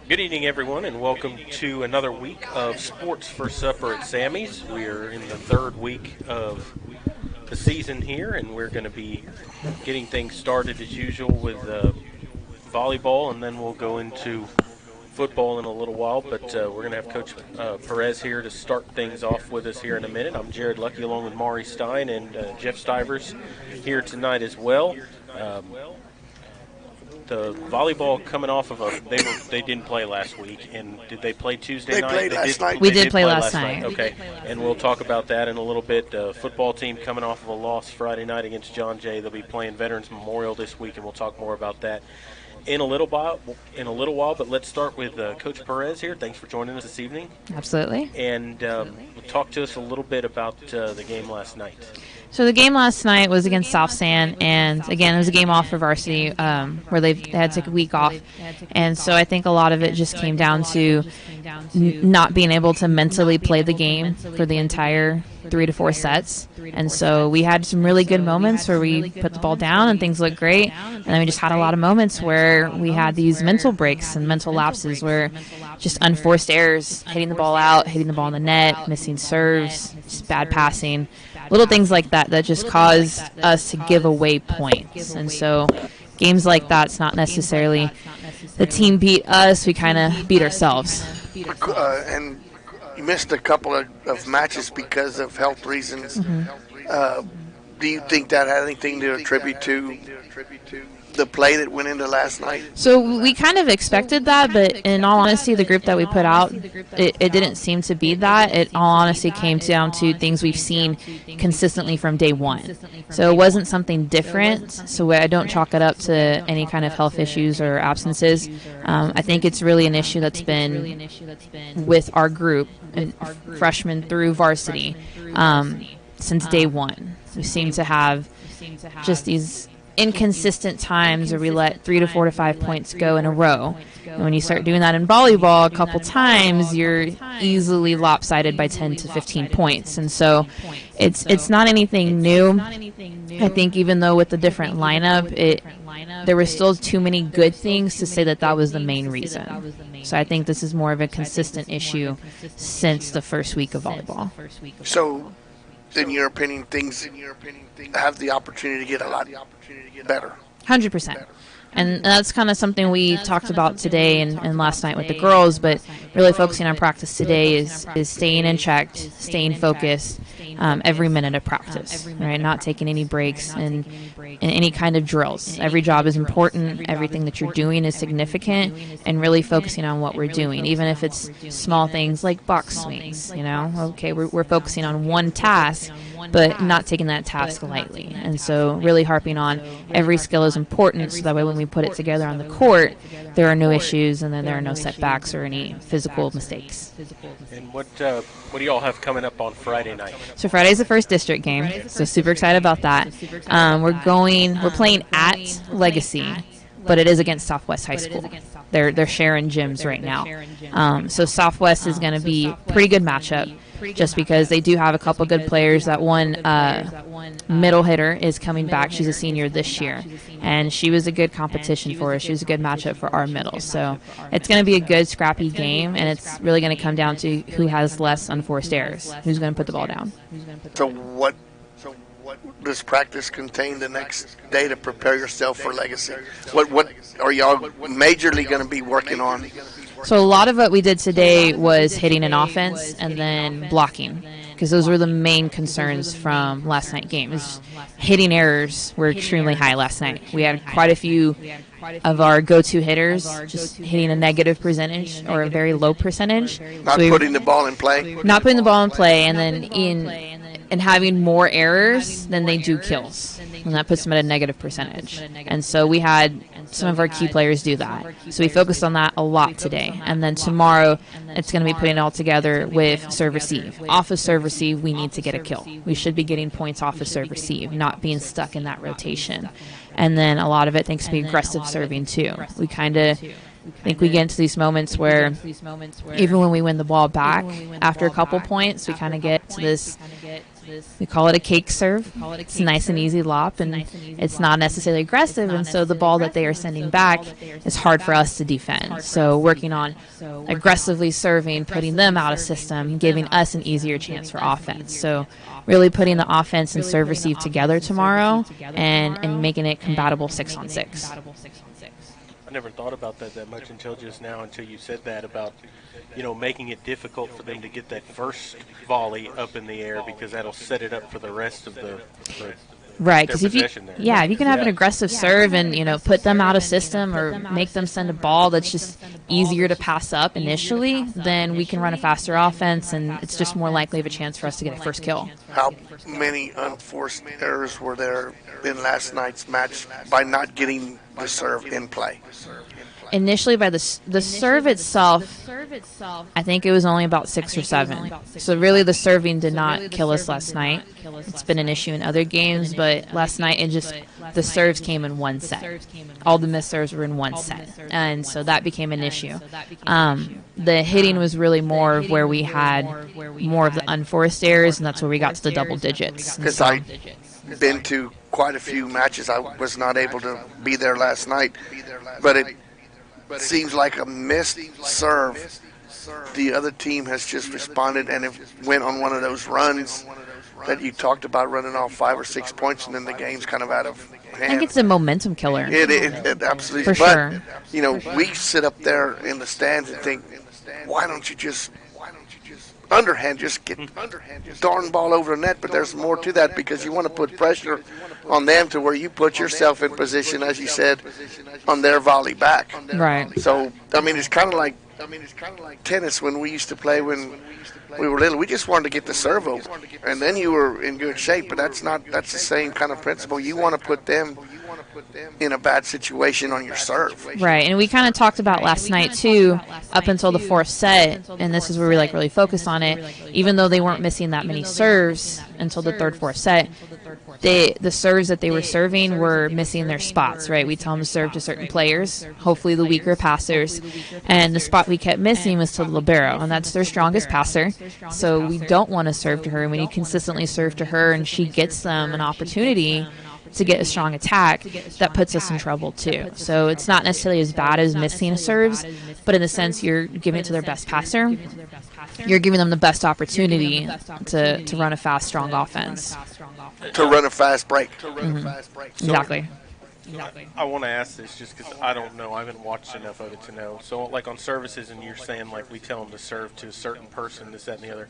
Good evening, everyone, and welcome to another week of Sports for Supper at Sammy's. We are in the third week of the season here, and we're going to be getting things started as usual with volleyball, and then we'll go into football in a little while. But we're going to have Coach Perez here to start things off with us here in a minute. I'm Jared Lucky along with Maury Stein and Jeff Stivers here tonight as well. The volleyball coming off of they didn't play last week, and did they play Tuesday night? Played last night. We did play last night. Okay, and we'll talk about that in a little bit. Football team coming off of a loss Friday night against John Jay. They'll be playing Veterans Memorial this week, and we'll talk more about that in a little while. But let's start with Coach Perez here. Thanks for joining us this evening. Absolutely. And talk to us a little bit about the game last night. So the game last night was against South San, and again, it was a game off for varsity where they had to take a week off. And so I think a lot of it just came down to not being able to mentally play the game for the entire 3 to 4 sets. And so we had some really good moments where we put the ball down and things looked great. And then we just had a lot of moments where we had these mental breaks and mental lapses where just unforced errors, hitting the ball out, hitting the ball in the net, missing serves, just bad passing. Little things like that just caused us to give away points. And so games like that's not necessarily the team beat us, we kind of beat ourselves. And you missed a couple of matches because of health reasons. Mm-hmm. Do you think that had anything to attribute to the play that went into last night? So we kind of expected that, but in all honesty, the group that we put out, it didn't seem to be that. It all honesty came down to things we've seen consistently from day one. So it wasn't something different, so I don't chalk it up to any kind of health issues or absences. I think it's really an issue that's been with our group, freshmen through varsity, since day one. We seem to have just these inconsistent times where we let 3 to 4 to 5 points go in a row. And when you start doing that in volleyball a couple times, you're easily lopsided by 10 to 15 points. And so it's not anything new. I think even though with the different lineup, there were still too many good things to say that was the main reason. So I think this is more of a consistent issue since the first week of volleyball. So in your opinion, things have the opportunity to get a lot better. 100%. And that's kind of something we talked about today and last night with the girls, but really focusing on practice today is staying in check, staying focused every minute of practice, right? Not taking any breaks in any kind of drills. Every job is important. Everything that you're doing is significant, and really focusing on what we're doing, even if it's small things like box swings, Okay, we're focusing on one task, but not taking that task lightly. And so really harping on every skill is important, so that way when we put it together on the court, there are no issues, and then there are no setbacks or any physical mistakes. And what do y'all have coming up on Friday night? So Friday's the first district game, so super excited about that. We're playing at Legacy, but it is against Southwest High School. They're sharing gyms right now. So Southwest is going to be a pretty good matchup, just because they do have a couple good players. That one middle hitter is coming back. She's a senior this year, and she was a good competition for us. She was a good matchup for our middle. So it's going to be a good, scrappy game, and it's really going to come down to who has less unforced errors, who's going to put the ball down. So what does practice contain the next day to prepare yourself for Legacy? What are y'all majorly going to be working on? So a lot of what we did today was hitting an offense and then blocking, because those were the main concerns from last night's game. Hitting errors were extremely high last night. We had quite a few of our go-to hitters just hitting a negative percentage or a very low percentage. Not putting the ball in play? Not putting the ball in play, and then and having more errors than they do kills. And that puts them at a negative percentage. And so we had some of our key players do that. So we focused on that a lot today. And then tomorrow, it's going to be putting it all together with serve-receive. Off of serve-receive, we need to get a kill. We should be getting points off of serve-receive, not being stuck in that rotation. And then a lot of it thanks to be aggressive serving, too. We kind of I think we get into these moments where even when we win the ball back after a couple points, we kind of get to this, we call it a cake serve. It's a nice and easy lop, and it's not necessarily aggressive, and so the ball that they are sending back is hard for us to defend. So working on aggressively serving, putting them out of system, giving us an easier chance for offense. So really putting the offense and serve receive together tomorrow and making it compatible 6-on-6. I never thought about that much until just now, until you said that about, making it difficult for them to get that first volley up in the air, because that'll set it up for the rest of the right, because if you can have an aggressive serve and put them out of system or make them send a ball that's just easier to pass up initially, then we can run a faster offense, and it's just more likely of a chance for us to get a first kill. How many unforced errors were there in last night's match by not getting the serve in play? Initially, by the serve itself, I think it was only about 6 or 7. So really, the serving did not kill us last night. It's been an issue in other games, but last night the serves came in one set. All the missed serves were in one set, and so that became an issue. The hitting was really more of where we had more of the unforced errors, and that's where we got to the double digits. Because I've been to quite a few matches. I was not able to be there last night, but it seems like a missed serve. The other team has just responded and went on one of those runs that you talked about, running off 5 or 6 points, and then the game's kind of out of hand. I think it's a momentum killer. It absolutely. For sure. But, we sit up there in the stands and think, why don't you just underhand, just get darn ball over the net? But there's more to that, because you want to put pressure on them to where you put yourself in position, as you said, on their volley back. Right. So, it's kind of like tennis when we used to play when we were little. We just wanted to get the serve over, and then you were in good shape. But that's the same kind of principle. You want to put them in a bad situation on your serve. Right, and we kind of talked about last night too, up until the fourth set, and this is where we really focus on it. Even though they weren't missing that many serves until the third, fourth set, the serves that they were serving were missing their spots, right? We tell them to serve to certain players, hopefully the weaker passers, and the spot we kept missing was to the libero, and that's their strongest passer. So we don't want to serve to her, and we need consistently serve to her, and she gets them an opportunity to get a strong attack that puts us in trouble too. So it's not necessarily as bad as missing serves, but in the sense you're giving it to their best passer, you're giving them the best opportunity to run a fast, strong offense. To run a fast break. Exactly. I want to ask this just because I don't know. I haven't watched enough of it to know. So, like on services, and you're saying like we tell them to serve to a certain person, this, that, and the other.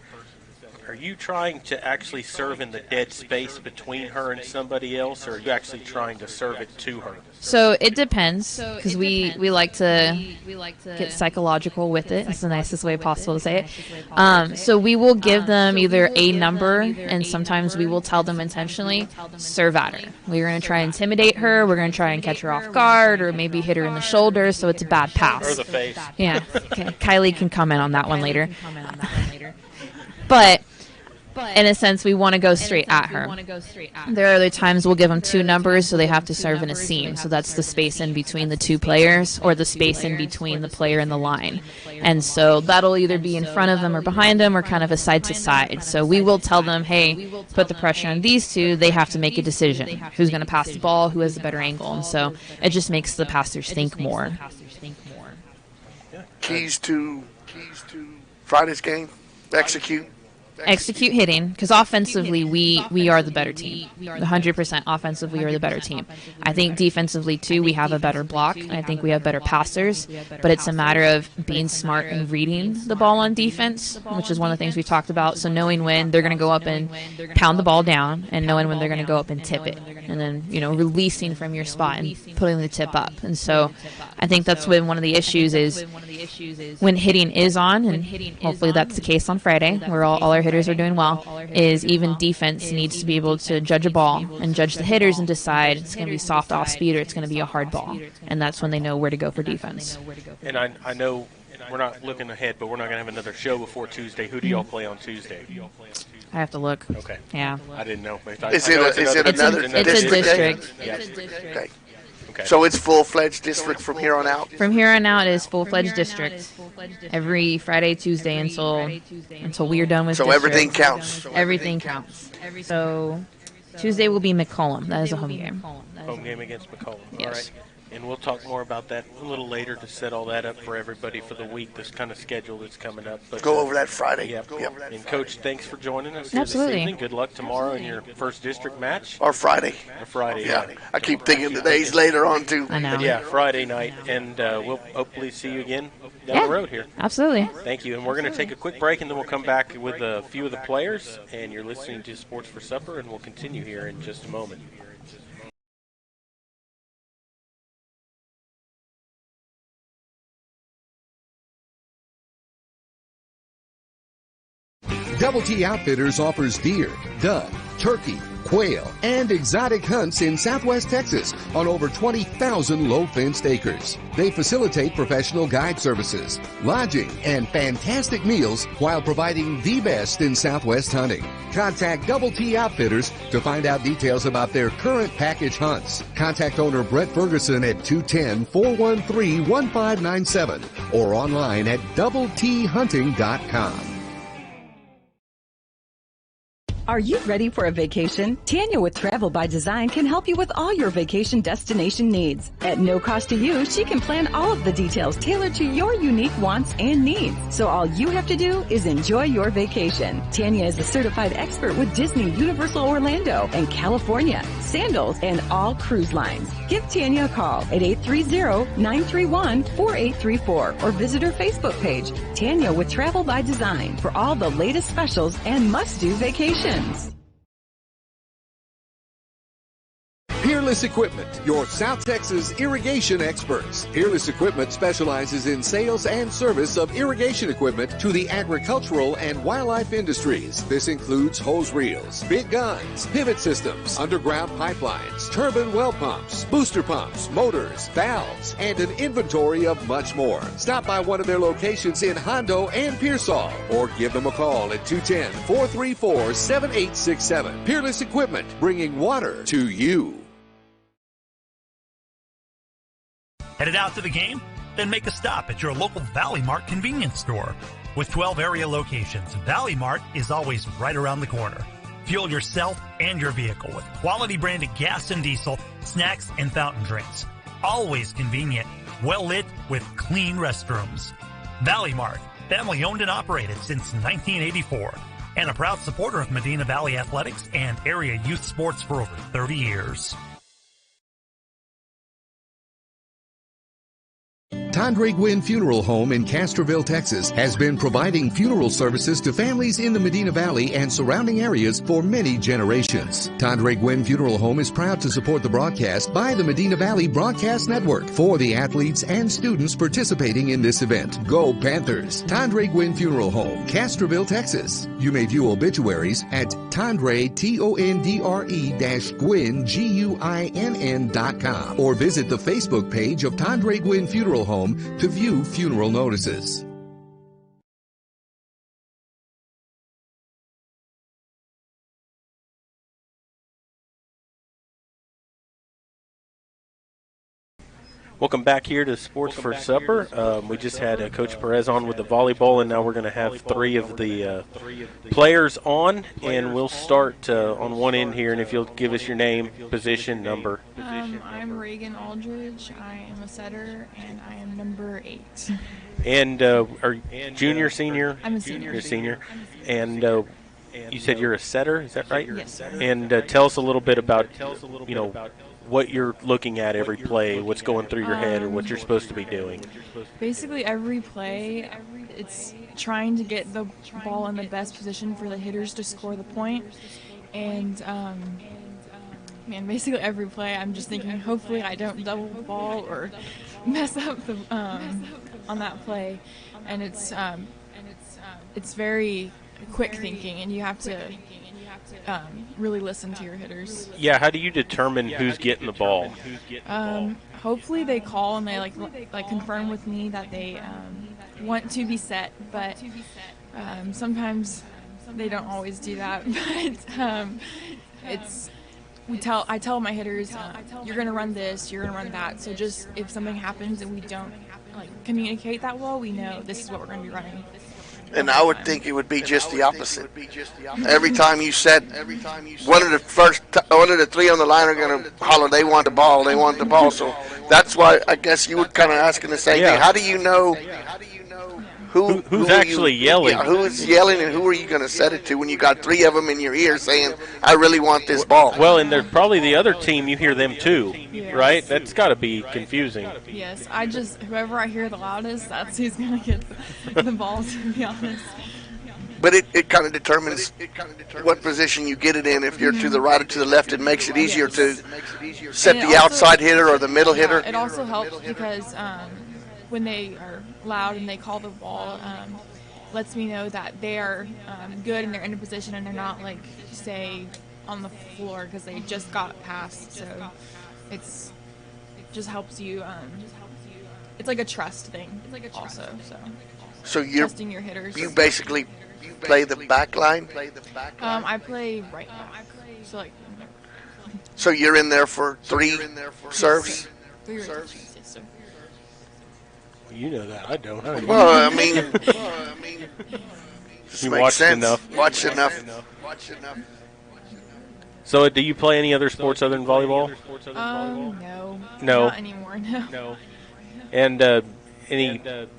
Are you trying to actually serve in the dead space between her and somebody else, or are you actually trying to serve it to her? So it depends, because we like to get psychological with it. It's the nicest way possible to say it. So we will give them either a number, and sometimes we will tell them intentionally, serve at her. We're going to try and intimidate her. We're going to try and catch her off guard, or maybe hit her in the shoulder so it's a bad pass. Or the face. Yeah. Okay. Kylie can comment on that one later. But in a sense, we want to go straight at her. There are other times we'll give them 2 numbers, so they have to serve in a seam. So that's the space in between the 2 players, or the space in between the player and the line. And so that'll either be in front of them or behind them, or kind of a side to side. So we will tell them, hey, put the pressure on these 2. They have to make a decision. Who's going to pass the ball? Who has the better angle? And so it just makes the passers think more. Keys to Friday's game: execute hitting, because offensively we are the better team. 100% offensively, we are the better team. I think defensively too, we have a better block, and I think we have better passers, but it's a matter of being smart and reading the ball on defense, which is one of the things we've talked about. So knowing when they're going to go up and pound the ball down, and knowing when they're going to go up and tip it, and then releasing from your spot and putting the tip up. And so I think that's when one of the issues is when hitting is on, and hopefully that's the case on Friday, where all our hitters are doing well, is even defense needs to be able to judge a ball and judge the hitters and decide it's going to be soft off speed or it's going to be a hard ball. And that's when they know where to go for defense. And I know we're not looking ahead, but we're not going to have another show before Tuesday. Who do y'all play on Tuesday? I have to look. Okay. Yeah. I didn't know. Is it another It's a district. Yeah. Okay. Okay. So it's full-fledged district from here on out? From here on out, it is full-fledged district. Every Friday, Tuesday until we are done with So district. everything counts? Everything counts. So Tuesday will be McCollum. That is a home game. Home game against McCollum. Yes. All right. And we'll talk more about that a little later to set all that up for everybody for the week, this kind of schedule that's coming up. But, Go over that Friday. Yep. And, Coach, thanks for joining us here Absolutely. this evening. Good luck tomorrow in your first district match. Or Friday. Or Friday, Yeah. I keep thinking the days later on, too. I know. But yeah, Friday night. And we'll hopefully see you again down the road here. Absolutely. Thank you. And we're going to take a quick break, and then we'll come back with a few of the players. And you're listening to Sports for Supper, and we'll continue here in just a moment. Double T Outfitters offers deer, dove, turkey, quail, and exotic hunts in Southwest Texas on over 20,000 low-fenced acres. They facilitate professional guide services, lodging, and fantastic meals while providing the best in Southwest hunting. Contact Double T Outfitters to find out details about their current package hunts. Contact owner Brett Ferguson at 210-413-1597 or online at doubleThunting.com. Are you ready for a vacation? Tanya with Travel by Design can help you with all your vacation destination needs. At no cost to you, she can plan all of the details tailored to your unique wants and needs. So all you have to do is enjoy your vacation. Tanya is a certified expert with Disney, Universal Orlando, and California, Sandals, and all cruise lines. Give Tanya a call at 830-931-4834 or visit her Facebook page, Tanya with Travel by Design, for all the latest specials and must-do vacations. Peerless Equipment, your South Texas irrigation experts. Peerless Equipment specializes in sales and service of irrigation equipment to the agricultural and wildlife industries. This includes hose reels, big guns, pivot systems, underground pipelines, turbine well pumps, booster pumps, motors, valves, and an inventory of much more. Stop by one of their locations in Hondo and Pearsall or give them a call at 210-434-7867. Peerless Equipment, bringing water to you. Headed out to the game? Then make a stop at your local Valley Mart convenience store. With 12 area locations, Valley Mart is always right around the corner. Fuel yourself and your vehicle with quality branded gas and diesel, snacks, and fountain drinks. Always convenient, well lit with clean restrooms. Valley Mart, family owned and operated since 1984, and a proud supporter of Medina Valley athletics and area youth sports for over 30 years. Tondre Gwynn Funeral Home in Castroville, Texas has been providing funeral services to families in the Medina Valley and surrounding areas for many generations. Tondre Gwynn Funeral Home is proud to support the broadcast by the Medina Valley Broadcast Network for the athletes and students participating in this event. Go Panthers! Tondre Gwynn Funeral Home, Castroville, Texas. You may view obituaries at Tondre, Tondre-Gwynn, Guinn.com, or visit the Facebook page of Tondre Gwynn Funeral Home to view funeral notices. Welcome back here to Sports for Supper. We just had Coach Perez on with the volleyball, and now we're going to have three of the players on, and we'll start on one end here, and if you'll give us your name, position, number. I'm Reagan Aldridge. I am a setter, and I am number 8. And are junior, senior? I'm a senior. You're a senior. And you said you're a setter, is that right? Yes, sir. And tell us a little bit about, what you're looking at every play, what's going through your head, or what you're supposed to be doing. Basically, every play, it's trying to get the ball in the best position for the hitters to score the point. And, basically every play, I'm just thinking, hopefully I don't double the ball or mess up the on that play. And it's very quick thinking, and you have to really listen to your hitters. Yeah, how do you determine who's getting the ball? Hopefully they call and they like confirm with me that they want to be set, but sometimes they don't always do that. But it's I tell my hitters, you're going to run this, you're going to run that. So just if something happens and we don't communicate that well, we know this is what we're going to be running. And I would think it would be just the opposite. Every time you said one of the three on the line are going to holler, they want the ball, they want the ball. So that's why I guess you were kind of asking the same thing. How do you know who's actually yelling? Yeah, who is yelling and who are you going to set it to when you got three of them in your ear saying, I really want this ball? Well, and they're probably the other team, you hear them too, right? That's got to be confusing. Yes, whoever I hear the loudest, that's who's going to get the ball, to be honest. But it kind of determines what position you get it in. If you're to the right or to the left, it makes it easier to set the outside hitter or the middle hitter. It also helps because when they are loud and they call the ball, lets me know that they are good and they're in a position and they're not say on the floor because they just got passed. So it just helps you. It's like a trust thing. Also, so you're trusting your hitters. You basically play the back line. I play right now. So you're in there for three serves. Three serves. Yes, sir. You know that. I don't. Well, I mean, you watched enough. Watched enough. So, do you play any other sports other than volleyball? No. No. Not anymore. No. And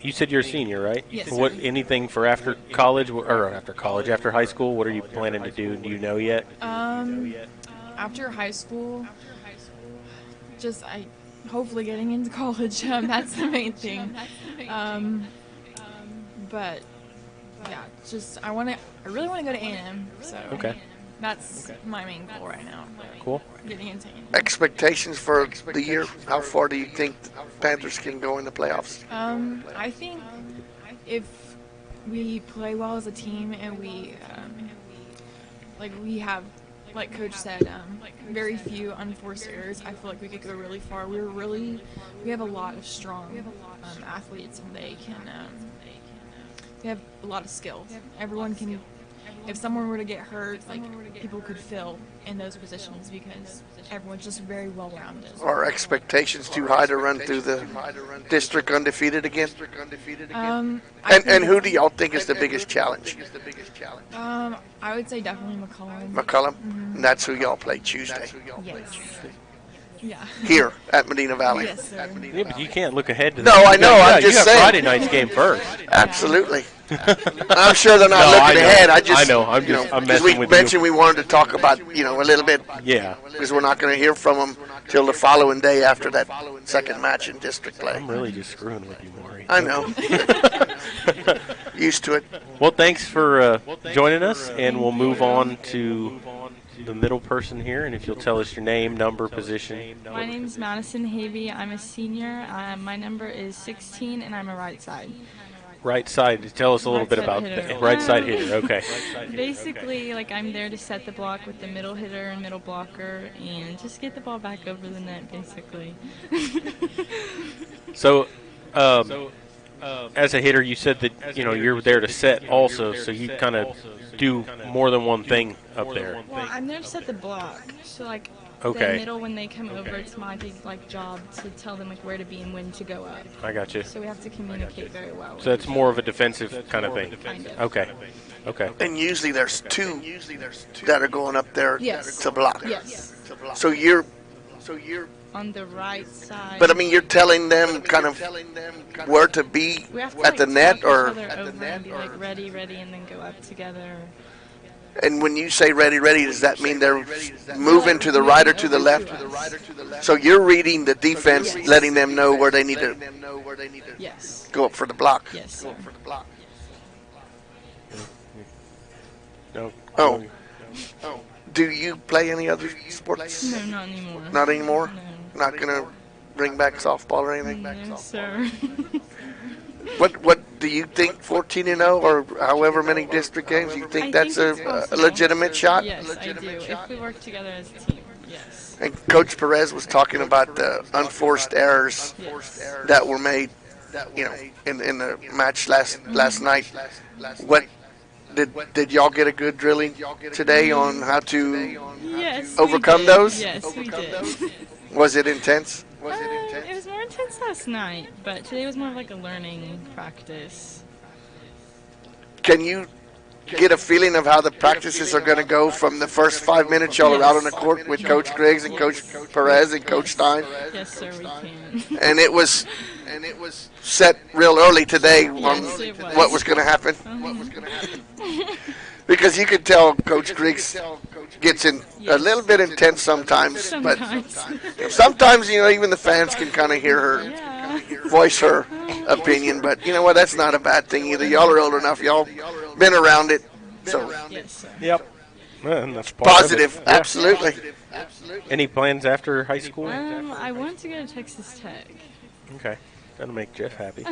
you said you're a senior, right? Yes. What? Anything for after college or after high school? What are you planning to do? Do you know yet? After high school, hopefully getting into college. That's the main thing. But yeah, I really want to go to A&M. So that's my main goal right now. Cool. Getting into A&M. Expectations for the year? How far do you think Panthers can go in the playoffs? I think if we play well as a team and we have, like Coach said, very few unforced errors, I feel like we could go really far. We have a lot of strong athletes, and they have a lot of skill. Everyone can. If someone were to get hurt, people could fill in those positions because everyone's just very well-rounded. Are expectations too high to run through the district undefeated again? And who do y'all think is the biggest challenge? I would say definitely McCollum. McCollum? Mm-hmm. And that's who y'all play Tuesday? Yes. Yeah. Here at Medina Valley? Yes, sir. Yeah, but you can't look ahead to that. No, I know. I'm just saying. You have Friday night's game first. Absolutely. I'm sure they're not looking ahead. I know. I'm messing with you. We mentioned we wanted to talk about, a little bit. Yeah. Because we're not going to hear from them till the following day after that second match in district play. I'm really just screwing with you, Maury. I know. Used to it. Well, thanks for joining us, and we'll move on to the middle person here, and if you'll tell us your name, number, position. My name is Madison Havey. I'm a senior. My number is 16, and I'm a right side. Right side. Tell us a little bit about right side hitter. Okay. Basically, I'm there to set the block with the middle hitter and middle blocker, and just get the ball back over the net, basically. So, as a hitter, you said that you're there to set also, so you kind of do more than one thing up there. Well, I'm there to set the block. So the middle, when they come over, it's my big job to tell them where to be and when to go up. I got you. So we have to communicate very well. So that's more of a defensive kind of thing. Kind of. Okay. And usually there's two that are going up there to block. Yes. So you're on the right side. But you're telling them kind of where to be at the net, or and be ready, and then go up together. And when you say ready, does that mean they're moving to the right or to the left? So you're reading the defense, letting them know where they need to go up for the block. Yes. No. Oh. Do you play any other sports? No, not anymore. Not anymore? No. Not going to bring back softball or anything? No, sir. What do you think, 14-0 or however many district games, you think that's a legitimate shot? Yes, I do. If we work together as a team, yes. And Coach Perez was talking about the unforced errors that were made, in the match last night. What did y'all get a good drilling today on how to Yes, overcome we did. those? Yes, we did. Was it intense? It was more intense last night, but today was more of like a learning practice. Can you get a feeling of how the practices are going to go from the first 5 minutes y'all are out on the court with Coach Griggs and Coach Perez and Coach Stein? Yes, sir, we can. And it was set real early today on Yes, it was. what was going to happen. Because you could tell Coach Griggs gets in a little bit intense sometimes, but sometimes even the fans can kind of hear her voice her opinion. But you know what? That's not a bad thing either. Y'all are old enough. Y'all been around it, so Yes, sir. Yep. And that's part of it. positive. Yeah. Absolutely. Any plans after high school? I want to go to Texas Tech. Okay. That'll make Jeff happy.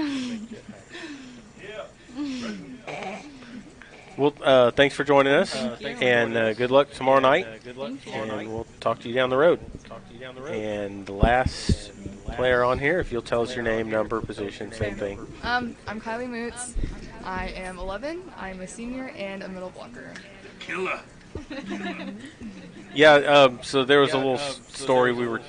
Well, thanks for joining us, and good luck tomorrow night. And we'll talk to you down the road. And the last player on here, if you'll tell us your name, number, position, same thing. I'm Kylie Moots. I am 11. I'm a senior and a middle blocker. Killer. Yeah, so there was a little story we were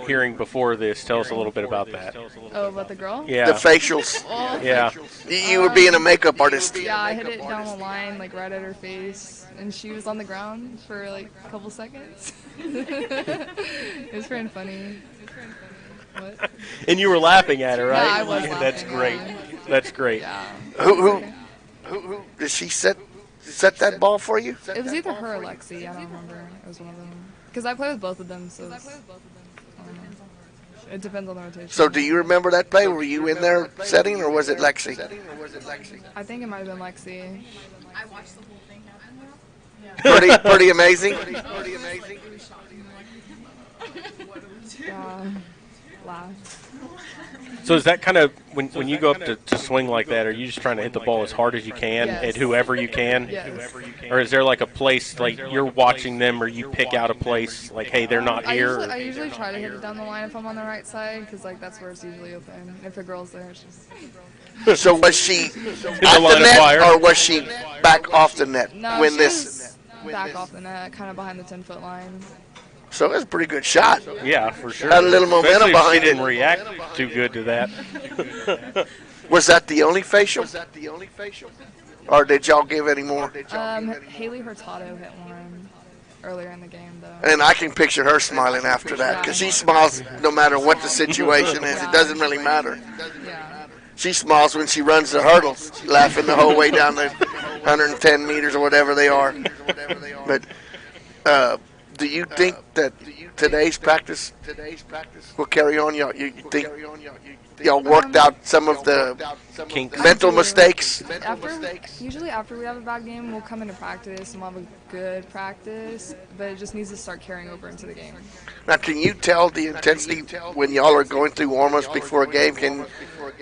hearing before this. Tell us a little bit about that. Oh, about the girl? Yeah. The facials. Yeah. You were being a makeup artist. Yeah, I hit it down the line, like right at her face, and she was on the ground for like a couple seconds. It was pretty funny. What? And you were laughing at her, right? Yeah, I was laughing, That's great. yeah. That's great. Yeah. Who did she set that ball for you? It was either her or Lexi. I don't remember. It was one of them. Because I play with both of them, so it depends on the rotation. So do you remember that play? Were you in there setting, or was it Lexi? I think it might have been Lexi. Pretty amazing. Laugh. So is that kind of, when you go up to swing like that, are you just trying to hit the ball as hard as you can at whoever you can? Yes. Or is there like a place, like you're watching them, or you pick out a place, like, hey, they're not here? I usually try to hit it down the line if I'm on the right side, because like that's where it's usually open. If the girl's there, it's just... So was she at the line the of net, fire? or was she back off the net No, when she this? was back off the net, kind of behind the 10-foot line. So it was a pretty good shot. Yeah, for sure. Had a little momentum Especially if behind she didn't it. react too good to that. Was that the only facial? Or did y'all give any more? Haley Hurtado hit one earlier in the game, though. And I can picture her smiling after that, because she smiles no matter what the situation is. It doesn't really matter. Yeah. She smiles when she runs the hurdles, laughing the whole way down the 110 meters or whatever they are. But do you think that today's practice will carry on? You think y'all worked out some of the mental mistakes? Usually after we have a bad game, we'll come into practice and we'll have a good practice, but it just needs to start carrying over into the game. Now, can you tell the intensity when y'all are going through warm-ups before a game? Can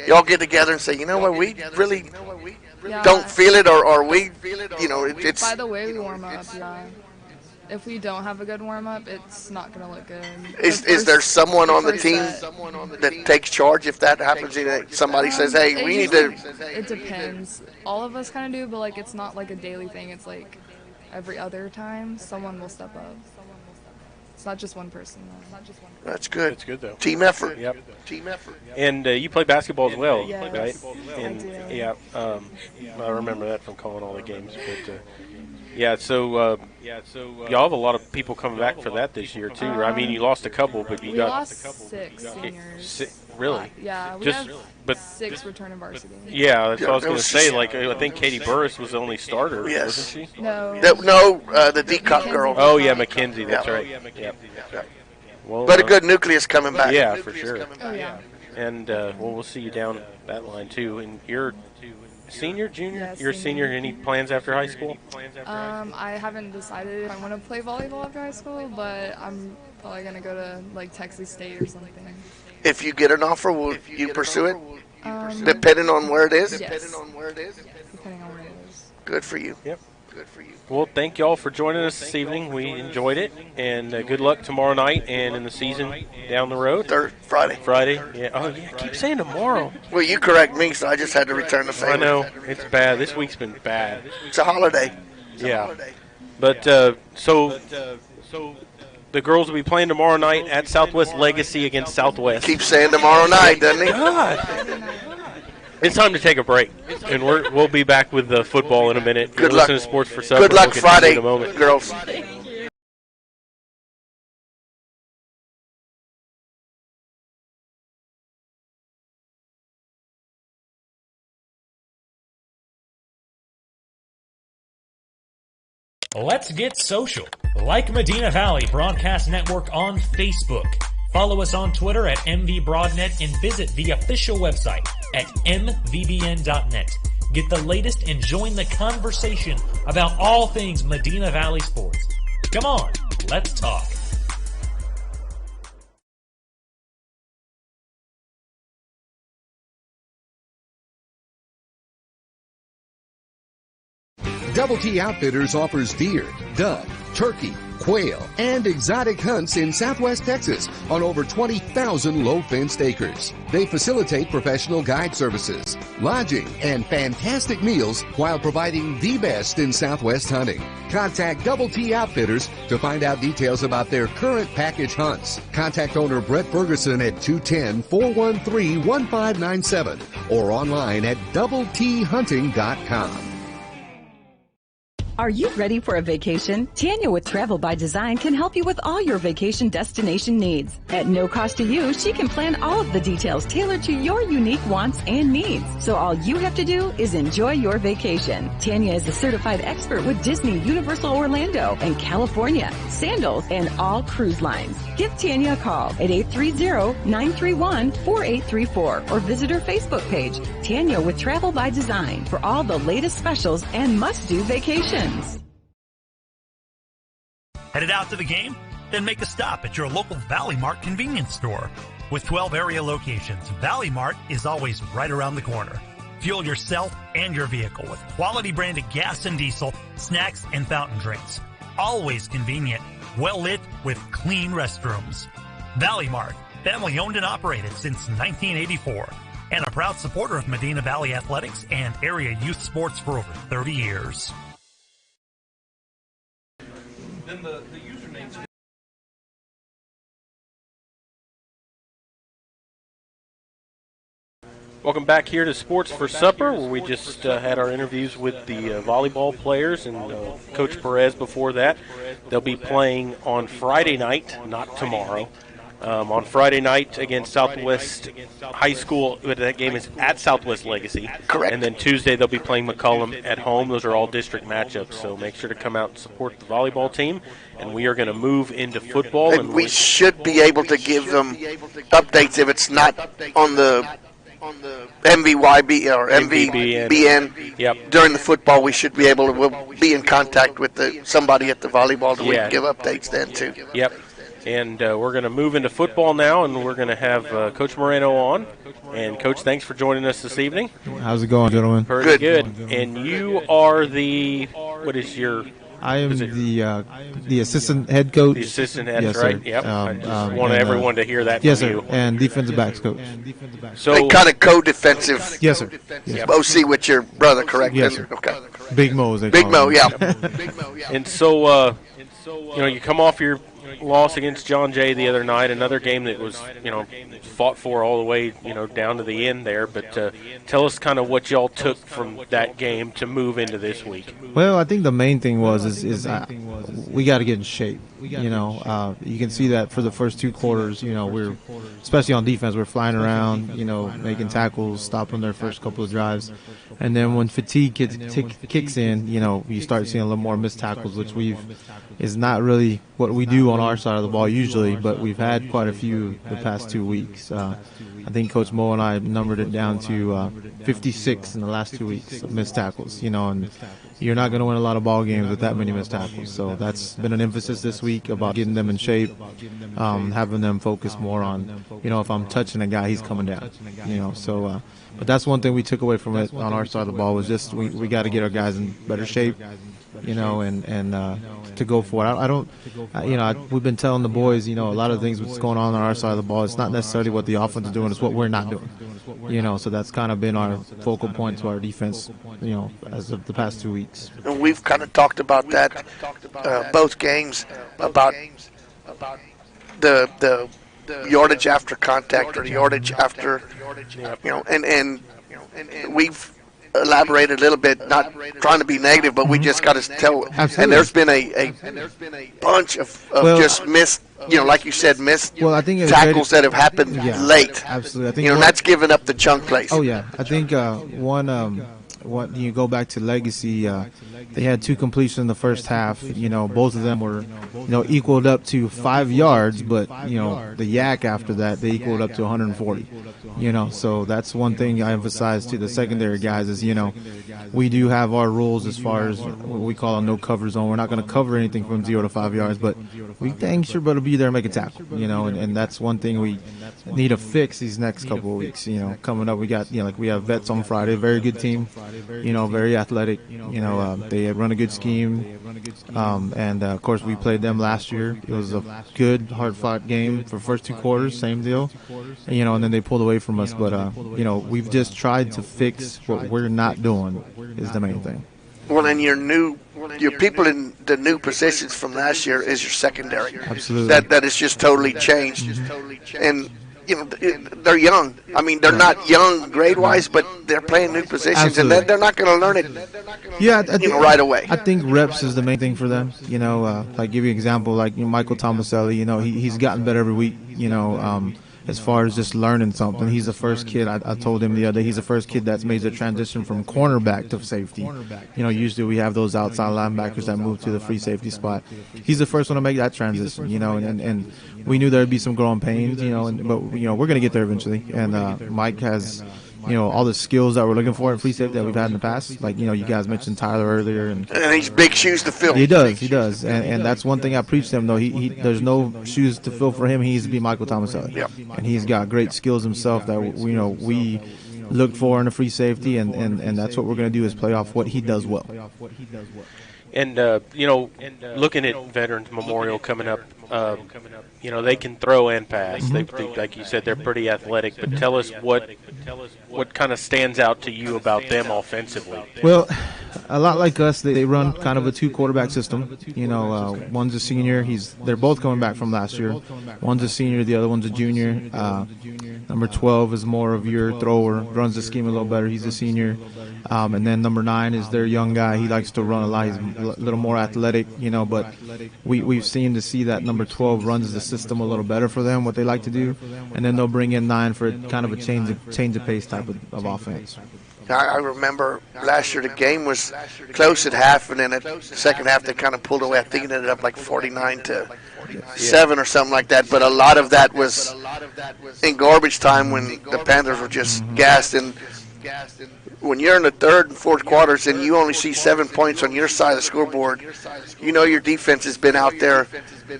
y'all get together and say, you know what, we really don't feel it, or we, it's... By the way we warm up, yeah. If we don't have a good warm-up, it's not going to look good. Is there someone on the team that takes charge if that happens? Somebody says, hey, we need to... It depends. All of us kind of do, but like it's not like a daily thing. It's like every other time someone will step up. It's not just one person, though. That's good. It's good, though. Team effort. Yep. Team effort. And you play basketball as well, Yes, right? I And do. yeah, I remember that from calling all the games. But yeah, so y'all have a lot of people coming back for that this year too. I mean, you lost a couple, but you We got lost 6 seniors. Really? Yeah, we Just- have but- 6 returning varsity. Yeah, that's what I was Yeah, going to say. Like, I think Katie Burris was the only starter, Yes. wasn't she? No. The D-Cup girl. Oh yeah, Mackenzie. That's Yeah. right. Yep. Well, But a good nucleus coming back. Yeah, for sure. Oh, yeah. And we'll see you down that line too. And you're senior, junior? Yeah, You're a senior. senior. Any plans after high school? I haven't decided if I want to play volleyball after high school, but I'm probably going to go to like Texas State or something. If you get an offer, will you pursue it? Um, Depending on where it is? Yes. Depending on where it is. Good for you. Yep. Good for you. Well, thank y'all for joining us this evening. We enjoyed it, and good luck tomorrow night and in the season down the road. Friday. Friday. Yeah. Oh yeah. I keep saying tomorrow. Well, you correct me, so I just had to return the favor. I know it's bad. This week's been bad. It's a holiday. Yeah. But so the girls will be playing tomorrow night at Southwest Legacy against Southwest. Keep saying tomorrow night, doesn't he? God. It's time to take a break, and we'll be back with the football in a minute. Good You're luck. listening to Sports for Supper. Good luck We'll Friday, in a moment. girls. Let's get social. Like Medina Valley Broadcast Network on Facebook. Follow us on Twitter at MVBroadnet and visit the official website at mvbn.net. Get the latest and join the conversation about all things Medina Valley sports. Come on, let's talk. Double T Outfitters offers deer, dove, turkey, quail, and exotic hunts in Southwest Texas on over 20,000 low-fenced acres. They facilitate professional guide services, lodging, and fantastic meals while providing the best in Southwest hunting. Contact Double T Outfitters to find out details about their current package hunts. Contact owner Brett Ferguson at 210-413-1597 or online at doubleThunting.com. Are you ready for a vacation? Tanya with Travel by Design can help you with all your vacation destination needs. At no cost to you, she can plan all of the details tailored to your unique wants and needs. So all you have to do is enjoy your vacation. Tanya is a certified expert with Disney, Universal Orlando, and California, Sandals, and all cruise lines. Give Tanya a call at 830-931-4834 or visit her Facebook page, Tanya with Travel by Design, for all the latest specials and must-do vacations. Headed out to the game? Then make a stop at your local Valley Mart convenience store. With 12 area locations, Valley Mart is always right around the corner. Fuel yourself and your vehicle with quality branded gas and diesel, snacks, and fountain drinks. Always convenient, well lit with clean restrooms. Valley Mart, family owned and operated since 1984, and a proud supporter of Medina Valley athletics and area youth sports for over 30 years. Then the usernames. Welcome back here to Sports for Supper, where we just had our interviews with the volleyball players and Coach Perez before that. They'll be playing on Friday night, not tomorrow. On Friday night against Southwest High School, but that game is at Southwest Legacy. Correct. And then Tuesday they'll be playing McCollum at home. Those are all district matchups, so make sure to come out and support the volleyball team. And we are going to move into football. And we should be able to give them updates if it's not on the MVYB or MVBN. Yep. During the football, we should be able to we'll be in contact with somebody at the volleyball that we can give updates then too. Yep. And we're going to move into football now, and we're going to have Coach Moreno on. And, Coach, thanks for joining us this evening. How's it going, gentlemen? Pretty good. And you are the – what is your – I am the assistant head coach. The assistant head, yes, right? Sir. Yep. I just want everyone to hear that yes, from sir. you. And defensive backs coach. So they kind of co-defensive. Yes, sir. Yes. OC with your brother, correct? Yes, sir. Okay. Big Mo, as they Big call Mo, him. yeah. And so, you come off your loss against John Jay the other night, another game that was, fought for all the way, down to the end there. But tell us kind of what y'all took from that game to move into this week. Well, I think the main thing was we got to get in shape. You can see that for the first two quarters, we're, especially on defense, we're flying around, making tackles, stopping their first couple of drives. And then when fatigue kicks in, you start seeing a little more missed tackles, which is not really what we do on our side of the ball usually, but we've had quite a few the past 2 weeks. I think Coach Mo and I numbered it down to 56 in the last 2 weeks of missed tackles, and you're not going to win a lot of ball games with that many missed tackles. So that's been an emphasis this week about getting them in shape, having them focus more on, if I'm touching a guy, he's coming down, but that's one thing we took away from it on our side of the ball was just we got to get our guys in better shape, you know, and to go for it. I don't, we've been telling the boys, you know, a lot of things what's going on our side of the ball. It's not necessarily what the offense is doing; it's what we're not doing. You know, so that's kind of been our focal point to our defense, you know, as of the past 2 weeks. And we've kind of talked about that both games, about the yardage after contact or the yardage after, you know, and we've elaborated a little bit, not trying to be negative, but we just got to tell. Absolutely. And there's been a bunch of just missed, you know, like you said, missed tackles that have happened late. Absolutely. I think, you know, that's giving up the chunk plays. Oh yeah, I think what you go back to Legacy, they had 2 completions in the first half. You know, both of them were, you know, equaled up to 5 yards, but you know, the yak after that they equaled up to 140. You know, so that's one thing I emphasize to the secondary guys is, you know, we do have our rules as far as what we call a no cover zone. We're not going to cover anything from 0 to 5 yards, but we dang sure better be there and make a tackle. You know, and that's one thing we need to fix these next couple of weeks. You know, coming up we got, you know, like we have Vets on Friday, very good team. You know, very athletic. You know, they run a good scheme, and of course we played them last year. It was a good, hard-fought game for first 2 quarters, same deal. And, you know, and then they pulled away from us. But you know, we've just tried to fix what we're not doing is the main thing. Well, and your people in the new positions from last year is your secondary. Absolutely. That has just totally changed, and. You know, they're young. I mean, they're not young grade-wise, but they're playing new positions, Absolutely. and they're not going to learn it. Yeah, right away. I think reps is the main thing for them. You know, like give you an example, like, you know, Michael Tomaselli. You know, he's gotten better every week. You know, as far as just learning something, he's the first kid. I told him the other day, he's the first kid that's made the transition from cornerback to safety. You know, usually we have those outside linebackers that move to the free safety spot. He's the first one to make that transition. You know, and we knew there'd be some growing pains. You know, but you know, we're gonna get there eventually. And Mike has, you know, all the skills that we're looking for in free safety that we've had in the past. Like, you know, you guys mentioned Tyler earlier, and he's big shoes to fill. He does, and that's one thing I preach to him though. He there's no shoes to fill for him. He needs to be Michael Tomaselli. Yep. And he's got great skills himself that we look for in a free safety, and that's what we're going to do is play off what he does well. And you know, looking at Veterans Memorial coming up, you know, they can throw and pass. They, like you said, they're pretty athletic. But tell us what kind of stands out to you about them offensively. Well, a lot like us, they run kind of a 2-quarterback system. You know, one's a senior. They're both coming back from last year. One's a senior, the other one's a junior. Number 12 is more of your thrower, runs the scheme a little better. He's a senior. And then number 9 is their young guy. He likes to run a lot. He's a little more athletic, you know, but we've seen that number 12 runs the system a little better for them, what they like to do. And then they'll bring in 9 for kind of a change of pace type of offense. I remember last year the game was close at half, and then at the second half they kind of pulled away. I think it ended up like 49-7 or something like that. But a lot of that was in garbage time when the Panthers were just gassed. And when you're in the third and fourth quarters and you only see 7 points on your side of the scoreboard, you know your defense has been out there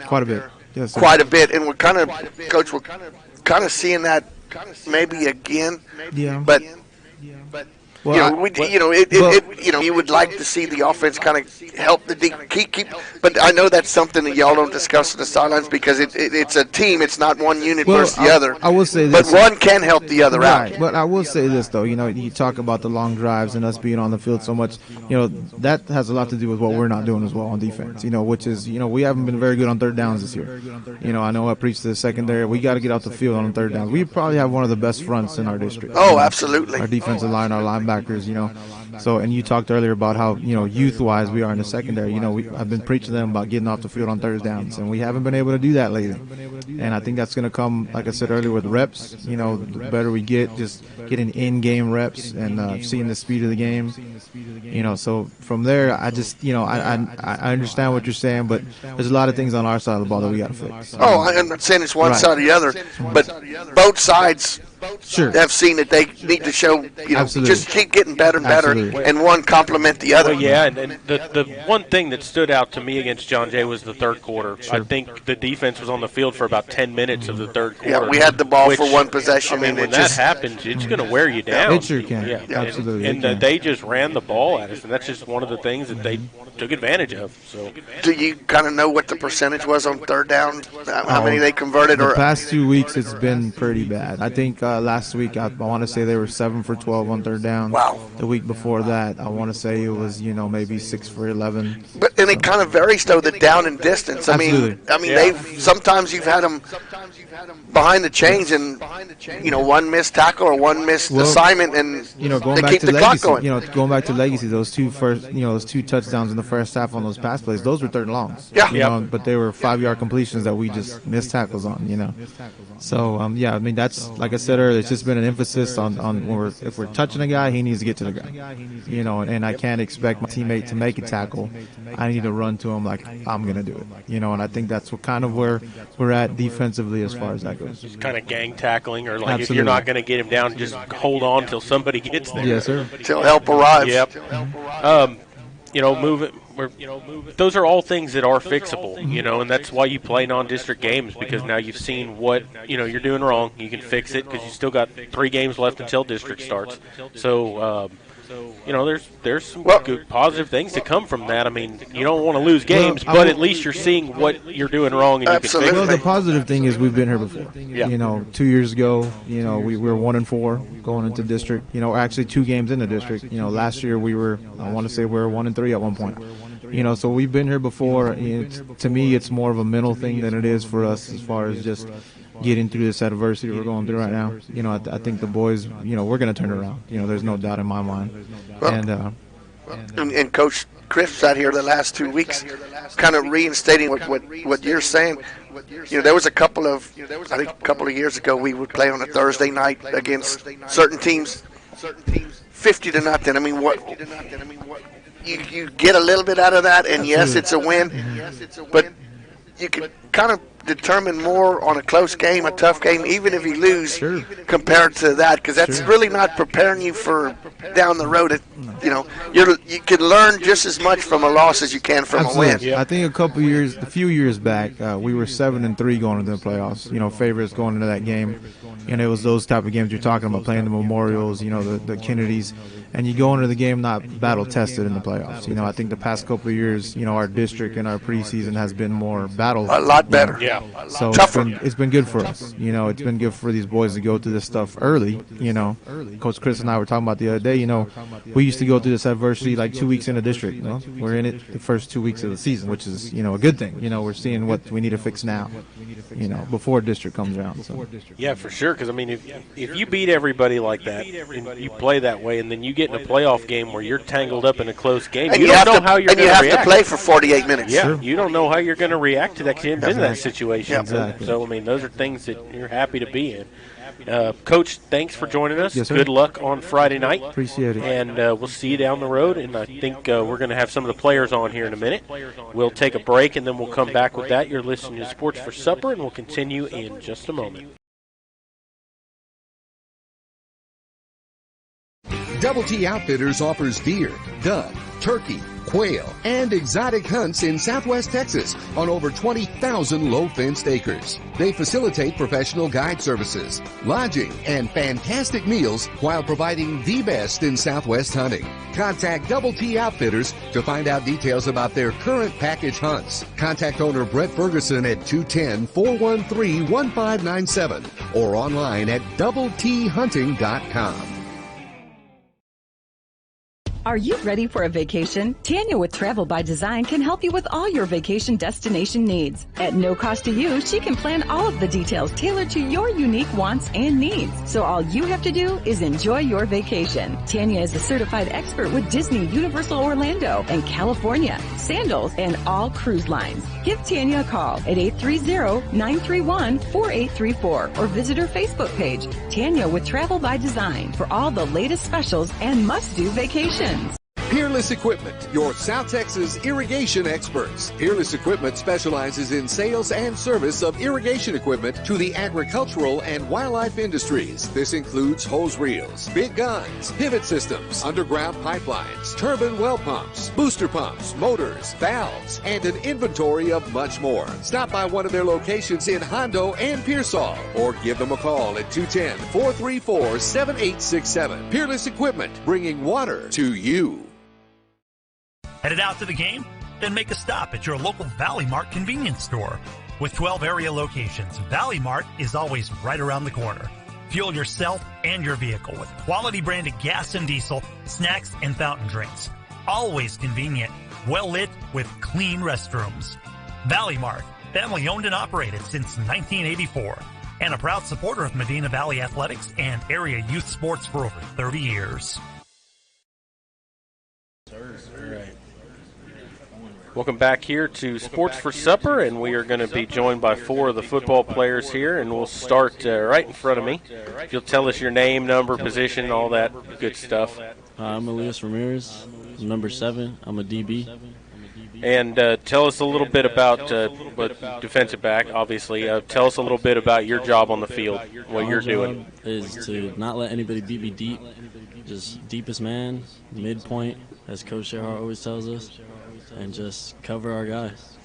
quite a bit. Yes, quite a bit. And we're kind of seeing that maybe again. Yeah. But well, you would like to see the offense kind of help the keep. But I know that's something that y'all don't discuss in the sidelines because it's a team. It's not one unit versus the other. I will say this. But one can help the other out. But I will say this though. You know, you talk about the long drives and us being on the field so much. You know, that has a lot to do with what we're not doing as well on defense. You know, which is, you know, we haven't been very good on third downs this year. You know, I know I preached to the secondary. We got to get out the field on third downs. We probably have one of the best fronts in our district. Oh, absolutely. Our defensive line, our linebackers. You know. So, and you talked earlier about how, you know, youth-wise we are in the secondary. You know, I've been preaching to them about getting off the field on third downs, and we haven't been able to do that lately. And I think that's going to come, like I said earlier, with reps. You know, the better we get, just getting in-game reps and seeing the speed of the game. You know, so from there, I just, you know, I understand what you're saying, but there's a lot of things on our side of the ball that we got to fix. Oh, I'm not saying it's one side or the other, but both sides Sure. have seen that they need to show, just keep getting better and better, and one complement the other. Well, yeah, and the one thing that stood out to me against John Jay was the third quarter. Sure. I think the defense was on the field for about 10 minutes of the third quarter. Yeah, we had the ball for one possession. I mean, when that happens, it's going to wear you down. It sure can. Yeah, absolutely. And they just ran the ball at us, and that's just one of the things that they took advantage of. So, do you kind of know what the percentage was on third down? How many they converted? The past 2 weeks, it's been pretty bad. I think last week, I want to say they were 7 for 12 on third down. Wow. The week before that, I want to say it was, maybe 6 for 11. And it kind of varies, though, the down and distance. Absolutely. I mean, sometimes you've had them behind the chains, and one missed tackle or one missed assignment, and going they back keep to the legacy, clock going. Going back to legacy, those two touchdowns in the first half on those pass plays, those were third and longs. Yeah. But they were 5-yard completions that we just missed tackles on. So I mean, that's, like I said earlier, it's just been an emphasis on if we're touching a guy, he needs to get to the guy. And I can't expect my teammate to make a tackle. I need to run to him like I'm gonna do it. And I think that's kind of where we're at defensively as far as that goes. Just kind of gang tackling, or like Absolutely. if you're not going to get him down, just hold on till somebody gets there. Yes, sir. Till help arrives. Yep. Move it. Those are all things that are fixable, and that's why you play non-district games, because now you've seen what you're doing wrong. You can fix it because you still got 3 games left until district starts. So. There's some good positive things to come from that. I mean, you don't want to lose games, but at least you're seeing what you're doing wrong and you can fix it. Well, the positive thing is we've been here before. Yeah. 2 years ago, we were 1-4 going into district. Actually 2 games in the district. Last year I want to say we were 1-3 at one point. So we've been here before. To me, it's more of a mental thing than it is for us as far as just getting through this adversity we're going through right now. I think the boys, we're going to turn it around. There's no doubt in my mind. And Coach Crisp's out here the last 2 weeks, kind of reinstating what you're saying. There was a couple of years ago, we would play on a Thursday night against certain teams, 50-0. I mean, what? You get a little bit out of that, and yes, it's a win, but you can kind of determine more on a close game, a tough game, even if you lose, compared to that, because that's really not preparing you for down the road. You can learn just as much from a loss as you can from a win. I think a few years back, we were 7-3 going into the playoffs. Favorites going into that game, and it was those type of games you're talking about, playing the Memorials, the Kennedys, and you go into the game not battle tested in the playoffs. I think the past couple of years, our district and our preseason has been more battle. A lot better. Yeah. So it's been good for us. It's been good for these boys to go through this stuff early. Coach Chris and I were talking about the other day. We used to go through this adversity like 2 weeks in the district. We're in it the first 2 weeks of the season, which is a good thing. We're seeing what we need to fix now. Before district comes around. So. Yeah, for sure. Because I mean, if you beat everybody like that, and you play that way, and then you get in a playoff game where you're tangled up in a close game, and you don't know how you're going to react. And you have to play for 48 minutes. Yeah, you don't know how you're going to react to that because you haven't been in that situation. Exactly. So, I mean, those are things that you're happy to be in. Coach, thanks for joining us. Yes, sir. Good luck on Friday night. Appreciate it. And we'll see you down the road. And I think we're going to have some of the players on here in a minute. We'll take a break, and then we'll come back with that. You're listening to Sports for Supper, and we'll continue in just a moment. Double T Outfitters offers deer, dove, turkey, quail, and exotic hunts in Southwest Texas on over 20,000 low-fenced acres. They facilitate professional guide services, lodging, and fantastic meals while providing the best in Southwest hunting. Contact Double T Outfitters to find out details about their current package hunts. Contact owner Brett Ferguson at 210-413-1597 or online at doubleThunting.com. Are you ready for a vacation? Tanya with Travel by Design can help you with all your vacation destination needs. At no cost to you, she can plan all of the details tailored to your unique wants and needs. So all you have to do is enjoy your vacation. Tanya is a certified expert with Disney, Universal Orlando, and California, Sandals, and all cruise lines. Give Tanya a call at 830-931-4834 or visit her Facebook page, Tanya with Travel by Design, for all the latest specials and must-do vacations. Peerless Equipment, your South Texas irrigation experts. Peerless Equipment specializes in sales and service of irrigation equipment to the agricultural and wildlife industries. This includes hose reels, big guns, pivot systems, underground pipelines, turbine well pumps, booster pumps, motors, valves, and an inventory of much more. Stop by one of their locations in Hondo and Pearsall, or give them a call at 210-434-7867. Peerless Equipment, bringing water to you. Headed out to the game? Then make a stop at your local Valley Mart convenience store. With 12 area locations, Valley Mart is always right around the corner. Fuel yourself and your vehicle with quality branded gas and diesel, snacks, and fountain drinks. Always convenient, well lit with clean restrooms. Valley Mart, family owned and operated since 1984, and a proud supporter of Medina Valley athletics and area youth sports for over 30 years. Welcome back here to Sports for Supper, and we are going to be joined by 4 of the football players here, and we'll start right in front of me. If you'll tell us your name, number, position, all that good stuff. I'm Elias Ramirez, I'm number 7. I'm a DB. And tell us a little bit about defensive back, obviously. Tell us a little bit about your job on the field, what you're doing. Is to not let anybody beat me deep, just deepest man, midpoint, as Coach Sherhart always tells us, and just cover our guys.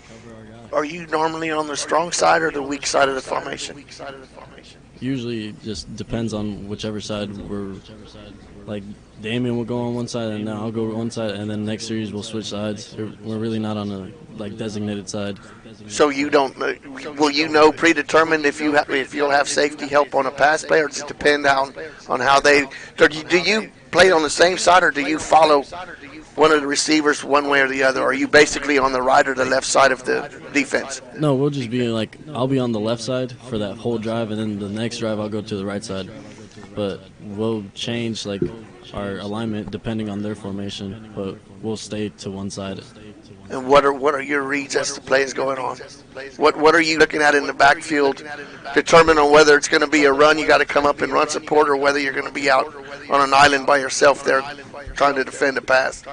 Are you normally on the strong side or the weak side of the formation? Usually just depends on whichever side we're, like Damien will go on one side and now I'll go on one side, and then next series we'll switch sides. We're really not on a designated side. So you don't, will you know predetermined if you'll have safety help on a pass play, or does it depend on how they, do you play on the same side, or do you follow one of the receivers one way or the other? Or are you basically on the right or the left side of the defense? No, we'll just be I'll be on the left side for that whole drive, and then the next drive I'll go to the right side. But we'll change our alignment depending on their formation, but we'll stay to one side. And what are your reads as the play is going on? What are you looking at in the backfield, determine on whether it's going to be a run, you got to come up and run support, or whether you're going to be out on an island by yourself there trying to defend a pass?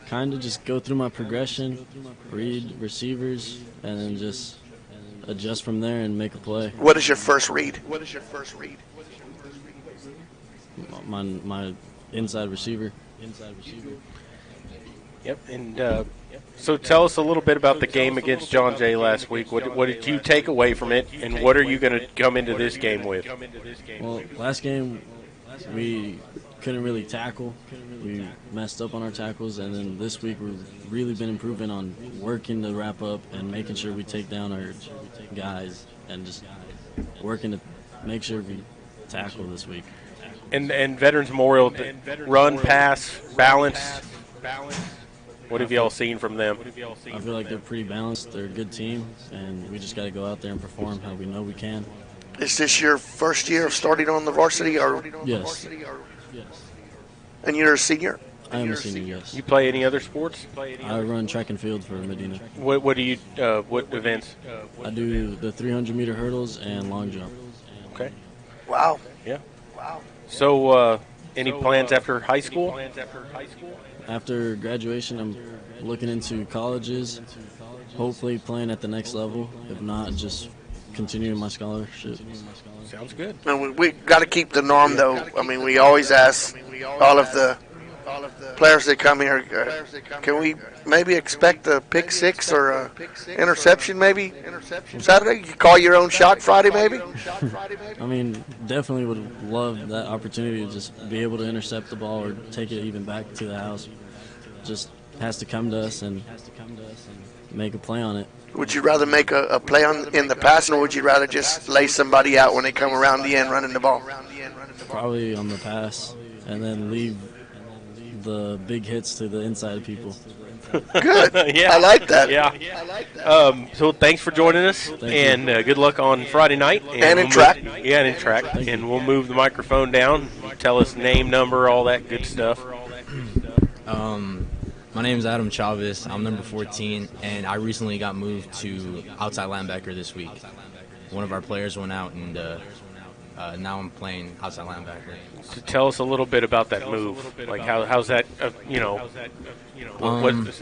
Kind of just go through my progression, read receivers, and then just adjust from there and make a play. What is your first read? My inside receiver. Yep, and so tell us a little bit about the game against John Jay last week. What did you take away from it, and what are you going to come into this game with? Well, last game we couldn't really tackle. We messed up on our tackles, and then this week we've really been improving on working to wrap up and making sure we take down our guys and just working to make sure we tackle this week. And Veterans Memorial, run, pass, balance. What have y'all seen from them? I feel like they're pretty balanced. They're a good team, and we just got to go out there and perform how we know we can. Is this your first year of starting on the varsity? Or Yes. And you're a senior? I am a senior, yes. You play any other sports? I run track and field for Medina. What do you? What events? I do the 300-meter hurdles and long jump. Okay. Wow. Yeah. Wow. So, any plans after high school? After graduation, I'm looking into colleges, hopefully playing at the next level. If not, just continuing my scholarship. Sounds good. And we got to keep the norm, though. I mean, we always ask all of the players that come here, can we maybe expect a pick six or a interception maybe Saturday? You call your own shot Friday maybe? I mean, definitely would love that opportunity to just be able to intercept the ball or take it even back to the house. Just has to come to us and make a play on it. Would you rather make a play in the pass, or would you rather just lay somebody out when they come around the end running the ball? Probably on the pass, and then leave the big hits to the inside people. Good. Yeah. I like that. Yeah. So thanks for joining us, and good luck on Friday night. And in track. Yeah, and in track. And we'll move the microphone down. Tell us name, number, all that good stuff. My name is Adam Chavis. I'm number 14, and I recently got moved to outside linebacker this week. One of our players went out and now I'm playing outside linebacker. So tell us a little bit about that move. Like how's that?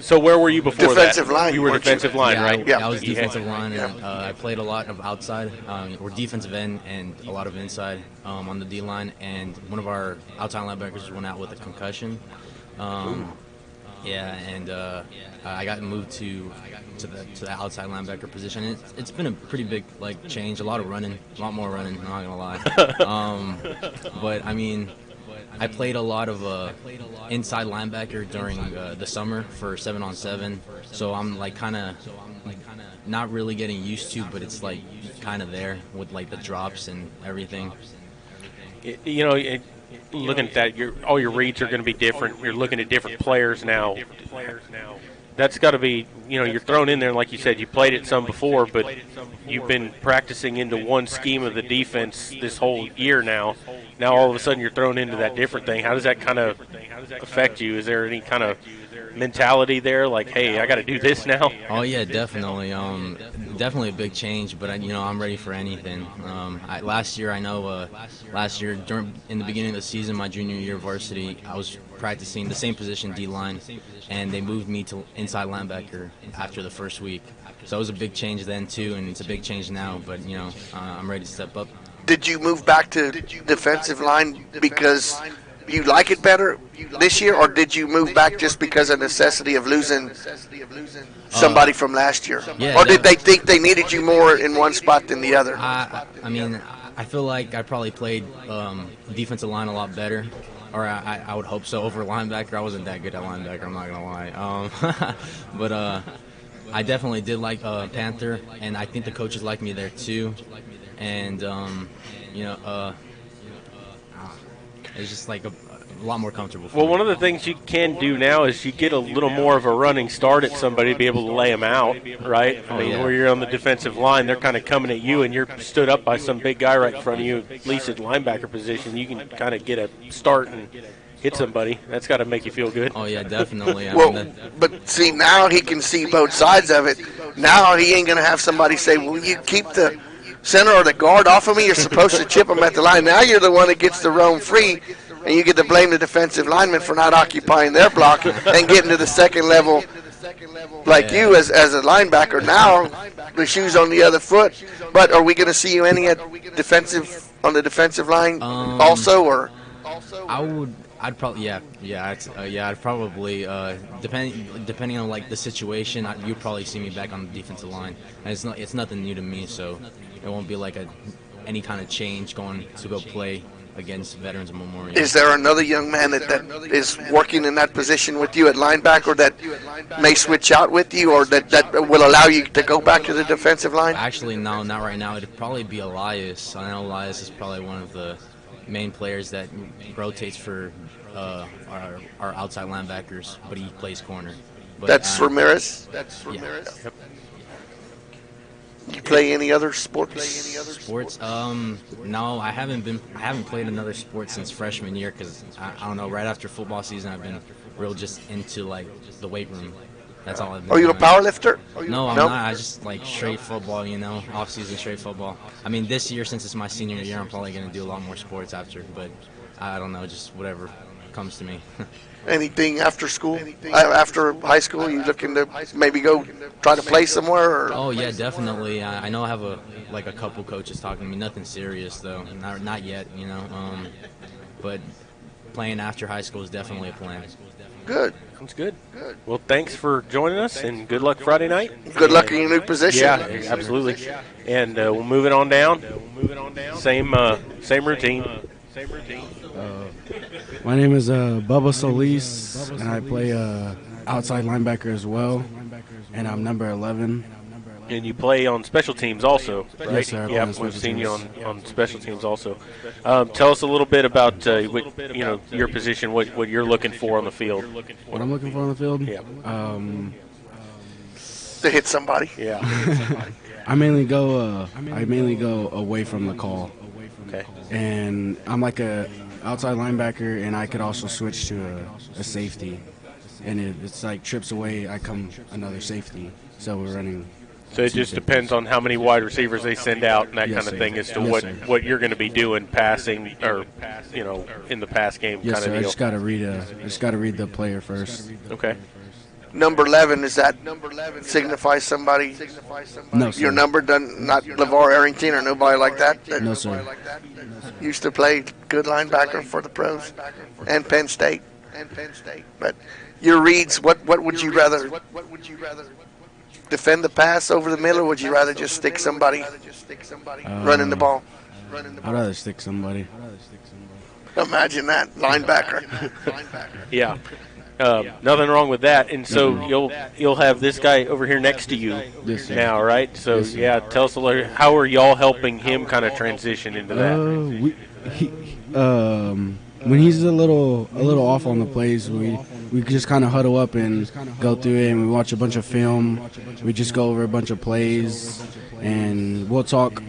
So where were you before defensive that? line. You were defensive line, right? Yeah, I was defensive line, and I played a lot of outside. We're defensive end and a lot of inside on the D line. And one of our outside linebackers went out with a concussion. I got moved to the outside linebacker position. It's been a pretty big change, a lot more running. I'm not gonna lie. But I mean, I played a lot of inside linebacker during the summer for 7-on-7. So I'm kind of not really getting used to, but it's kind of there with the drops and everything. Looking at that, all your reads are going to be different. You're looking at different players now. That's got to be, you're thrown in there, and like you said, you played it some before, but you've been practicing into one scheme of the defense this whole year now. Now all of a sudden you're thrown into that different thing. How does that kind of affect you? Is there any kind of mentality there, like, hey, I got to do this now? Oh yeah, definitely. Definitely a big change, but I'm ready for anything. Last year in the beginning of the season, my junior year varsity, I was practicing the same position, D-line, and they moved me to inside linebacker after the first week. So it was a big change then too, and it's a big change now, but I'm ready to step up. Did you move back to defensive line because you like it better this year, or did you move back just because of necessity of losing somebody from last year? Yeah, or did they think they needed you more in one spot than the other? I mean, I feel like I probably played defensive line a lot better, or I would hope so, over linebacker. I wasn't that good at linebacker, I'm not going to lie. But I definitely did like Panther, and I think the coaches like me there too. And, it's just a lot more comfortable for me. One of the things you can do now is you get a little more of a running start at somebody to be able to lay them out, right? Where you're on the defensive line, they're kind of coming at you, and you're stood up by some big guy right in front of you, at least at linebacker position. You can kind of get a start and hit somebody. That's got to make you feel good. Oh, yeah, definitely. But see, now he can see both sides of it. Now he ain't going to have somebody say, will you keep the center or the guard off of me? You're supposed to chip him at the line. Now you're the one that gets to roam free, and you get to blame the defensive lineman for not occupying their block and getting to the second level you as a linebacker. Now the shoe's on the other foot. But are we going to see you any on the defensive line also, or? I'd probably I'd probably depending on the situation, you'd probably see me back on the defensive line. And it's nothing new to me, so it won't be any kind of change going to go play against Veterans Memorial. Is there another young man that is working in that position with you at linebacker that may switch out with you, or that will allow you to go back to the defensive line? Actually, no, not right now. It'd probably be Elias. I know Elias is probably one of the main players that rotates for our outside linebackers, but he plays corner. But, that's Ramirez? Yeah. Yep. You play any other sports? Sports? No, I haven't played another sport since freshman year because I don't know. Right after football season, I've been real just into the weight room. That's all I've been. Are you a power lifter? No, I'm not. I just straight football. Off season straight football. I mean, this year since it's my senior year, I'm probably gonna do a lot more sports after. But I don't know, just whatever comes to me. Anything after school? After high school, you looking to maybe go try to play somewhere? Or? Oh yeah, definitely. I know I have a couple coaches talking to me. Nothing serious though. Not yet. But playing after high school is definitely a plan. Good. Sounds good. Well, thanks for joining us, and good luck Friday night. Good luck in your new position. Yeah, absolutely. And we'll move it on down. Same routine. My name is Bubba Solis, and I play outside linebacker as well, and I'm number 11. And you play on special teams also, right? Yes, sir. Yeah, we've seen you on special teams also. Tell us a little bit about your position, what you're looking for on the field. What I'm looking for on the field? Yeah. To hit somebody. Yeah. I mainly go away from the call. Okay. And I'm like a outside linebacker, and I could also switch to a safety. And it's trips away, I come another safety. So we're running. So it just depends on how many wide receivers they send out and that kind of thing as to what you're going to be doing, passing or in the pass game kind of deal. I just got to read the player first. Okay. Number 11, is that signify somebody? No, sir. Your number doesn't, not LeVar Arrington or nobody like that? No, sir. Used to play good linebacker for the pros and Penn State. But your reads, what would you rather? Defend the pass over the middle, or would you rather just stick somebody running the ball? I'd rather stick somebody. Imagine that, linebacker. Yeah. Nothing wrong with that, and so you'll have this guy over here next to you now, right? So tell us a little. How are y'all helping him kind of transition into that? When he's a little off on the plays, we just kind of huddle up and go through it, and we watch a bunch of film. We just go over a bunch of plays, and we'll talk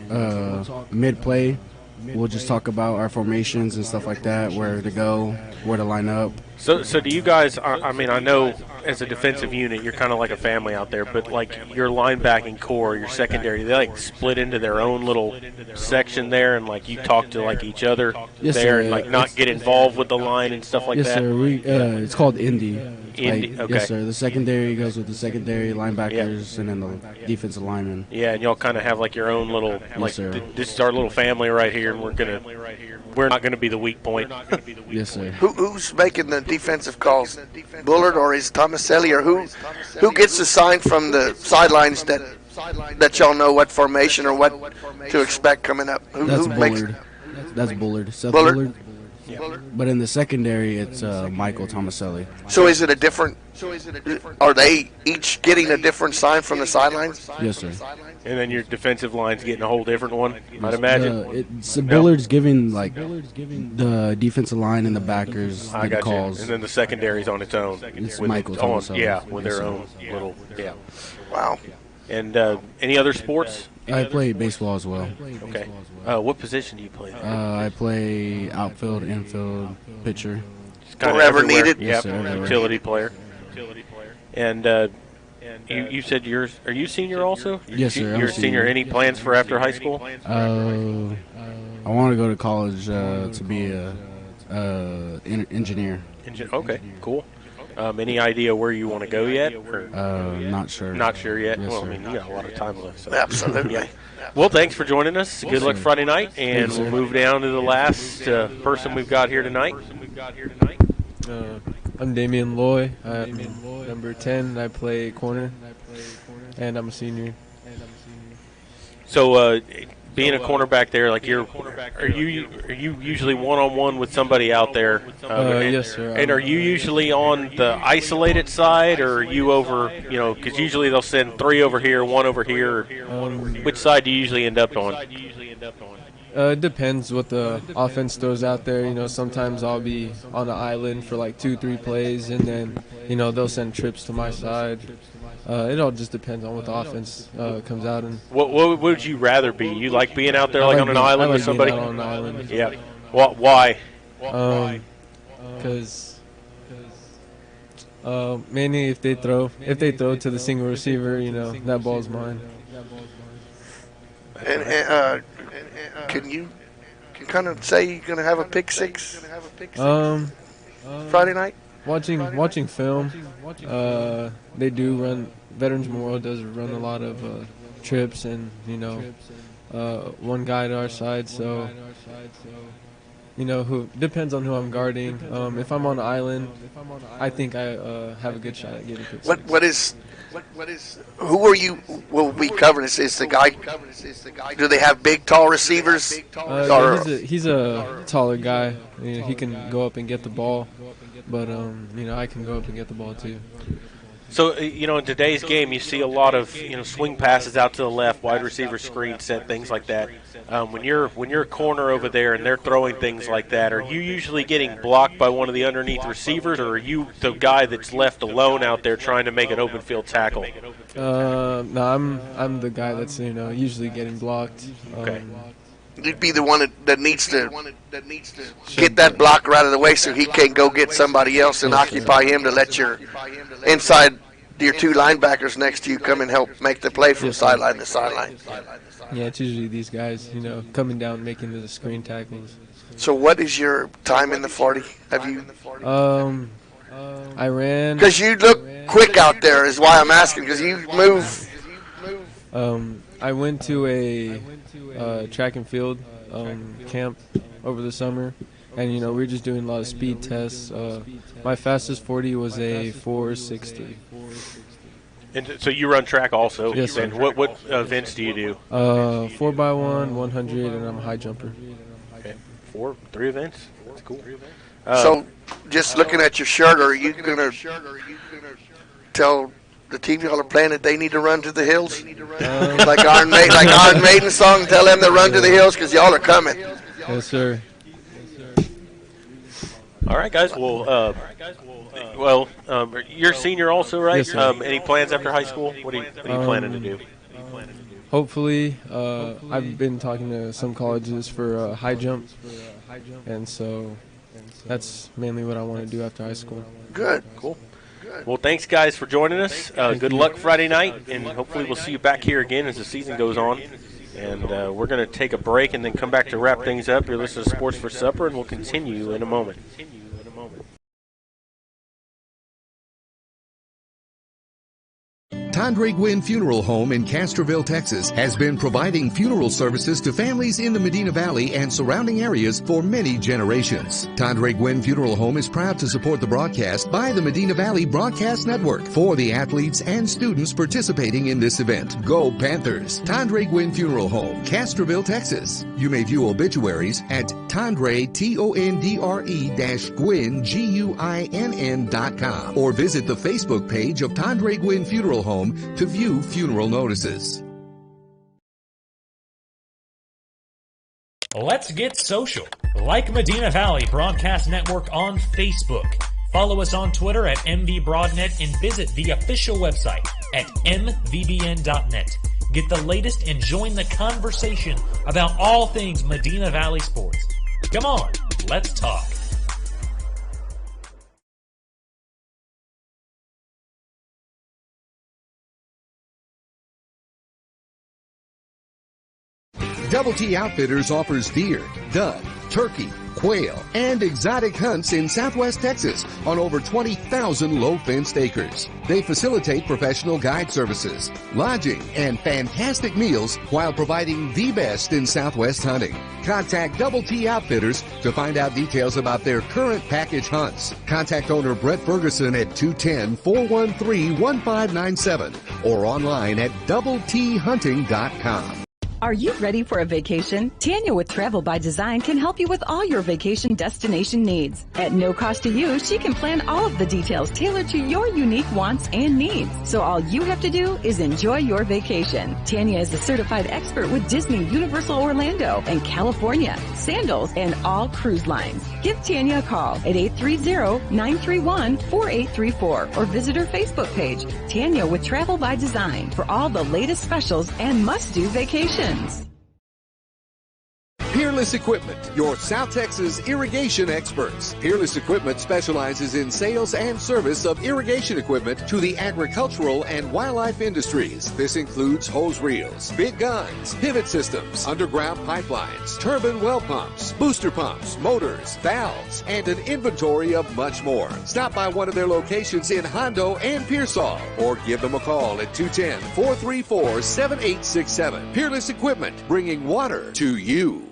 mid-play. We'll just talk about our formations and stuff like that, where to go, where to line up. So do you guys, I mean, I know as a defensive unit, you're kind of like a family out there, but like your linebacking core, your secondary, they like split into their own little section there, and like you talk to like each other and like not get involved with the line and stuff like that? Yes, sir. It's called Indy. Okay. Yes, sir. The secondary goes with the secondary linebackers and then the defensive linemen. Yeah, and y'all kind of have like your own little, like, this is our little family right here, and we're not gonna be the weak point. Yes, sir. Who's making the defensive calls? Bullard or is Tomaselli, or who gets the sign from the sidelines that y'all know what formation or what to expect coming up? That's Bullard. That's Bullard. Seth Bullard. Yeah. But in the secondary, it's Michael Tomaselli. So is it a different? Are they each getting a different sign from the sidelines? Yes, sir. And then your defensive line's getting a whole different one, I'd imagine. Bullard's giving like the defensive line and the backers the calls. And then the secondary's on its own. It's Michael Tomaselli. With their own little, Wow. And any other sports? I play baseball as well. Okay. What position do you play? I play outfield, infield, pitcher. Wherever needed. Yep. Utility player. And you said are you senior also? Yes, sir. You're a senior. Any plans for after high school? I want to go to college to be an engineer. Okay, cool. Any idea where you want to go yet? Or? Not sure. Not sure yet? Yes, well, sir. I mean, you got a lot of time left. So. Absolutely. Yeah. Well, thanks for joining us. Good luck Friday night, and we'll move down to the last person we've got here tonight. I'm Damian Loy. I'm number 10. I play corner, and I'm a senior. So, being a cornerback there, like are you usually one-on-one with somebody out there? Yes, sir. And are you usually on the isolated side, or are you over? Because usually they'll send 3 over here, 1 over here. Which side do you usually end up on? It depends what the offense throws out there. Sometimes I'll be on the island for like 2-3 plays, and then they'll send trips to my side. It all just depends on what the offense comes out in. What would you rather be? You like being out there on an island with somebody? Being out on an island. Yeah. Why? Because mainly if they throw to the single receiver, that ball's mine. And can you kind of say you're going to have a pick six? Friday night? Watching film, they do run. Veterans Memorial does run a lot of trips, and one guy to our side. So who depends on who I'm guarding. If I'm on an island, I think I have a good shot at getting pick six. Who are you? Will be covering? Is the guy? Do they have big, tall receivers? He's a taller guy. He can go up and get the ball, but I can go up and get the ball too. So, in today's game, you see a lot of, swing passes out to the left, wide receiver screen set, things like that. When you're a corner over there and they're throwing things like that, are you usually getting blocked by one of the underneath receivers, or are you the guy that's left alone out there trying to make an open field tackle? No, I'm the guy that's usually getting blocked. Okay. You'd be the one that needs to get that block right out of the way so he can go get somebody else and occupy him to let your inside your two linebackers next to you come and help make the play from Yes, sideline to sideline. Yeah, it's usually these guys, coming down, making the screen tackles. So what is your time in the 40? Have you? I ran. Because you look quick out there is why I'm asking, because you move. I went to a track and field camp over the summer, and we were just doing a lot of speed tests. My fastest 40 was a 4.60. And so you run track also? Yes, sir. And what events do you do? 4x1, 100, and I'm a high jumper. Okay, 3 events. That's cool. So, just looking at your shirt, are you gonna tell the team y'all are playing that they need to run to the hills? Like Iron Maiden song, tell them to run to the hills because y'all are coming. Yes, sir. All right, guys. Well, you're a senior also, right? Yes, sir. Any plans after high school? What are you planning to do? Hopefully, I've been talking to some colleges for high jump, and so that's mainly what I want to do after high school. Good. Cool. Well, thanks, guys, for joining us. Good luck Friday night, and hopefully we'll see you back here again as the season goes on. And we're going to take a break and then come back to wrap things up. You're listening to Sports for Supper, and we'll continue in a moment. Tandre Gwynn Funeral Home in Castroville, Texas, has been providing funeral services to families in the Medina Valley and surrounding areas for many generations. Tandre Gwynn Funeral Home is proud to support the broadcast by the Medina Valley Broadcast Network for the athletes and students participating in this event. Go Panthers! Tandre Gwynn Funeral Home, Castroville, Texas. You may view obituaries at Tandre, Tondre-Gwynn, Guinn.com, or visit the Facebook page of Tandre Gwynn Funeral Home to view funeral notices. Let's get social. Like Medina Valley Broadcast Network on Facebook. Follow us on Twitter at MVBroadnet and visit the official website at mvbn.net. Get the latest and join the conversation about all things Medina Valley sports. Come on, let's talk. Double T Outfitters offers deer, dove, turkey, quail, and exotic hunts in Southwest Texas on over 20,000 low-fenced acres. They facilitate professional guide services, lodging, and fantastic meals while providing the best in Southwest hunting. Contact Double T Outfitters to find out details about their current package hunts. Contact owner Brett Ferguson at 210-413-1597 or online at DoubleTHunting.com. Are you ready for a vacation? Tanya with Travel by Design can help you with all your vacation destination needs. At no cost to you, she can plan all of the details tailored to your unique wants and needs. So all you have to do is enjoy your vacation. Tanya is a certified expert with Disney, Universal Orlando, and California, Sandals, and all cruise lines. Give Tanya a call at 830-931-4834 or visit her Facebook page, Tanya with Travel by Design, for all the latest specials and must-do vacations. Peerless Equipment, your South Texas irrigation experts. Peerless Equipment specializes in sales and service of irrigation equipment to the agricultural and wildlife industries. This includes hose reels, big guns, pivot systems, underground pipelines, turbine well pumps, booster pumps, motors, valves, and an inventory of much more. Stop by one of their locations in Hondo and Pearsall or give them a call at 210-434-7867. Peerless Equipment, bringing water to you.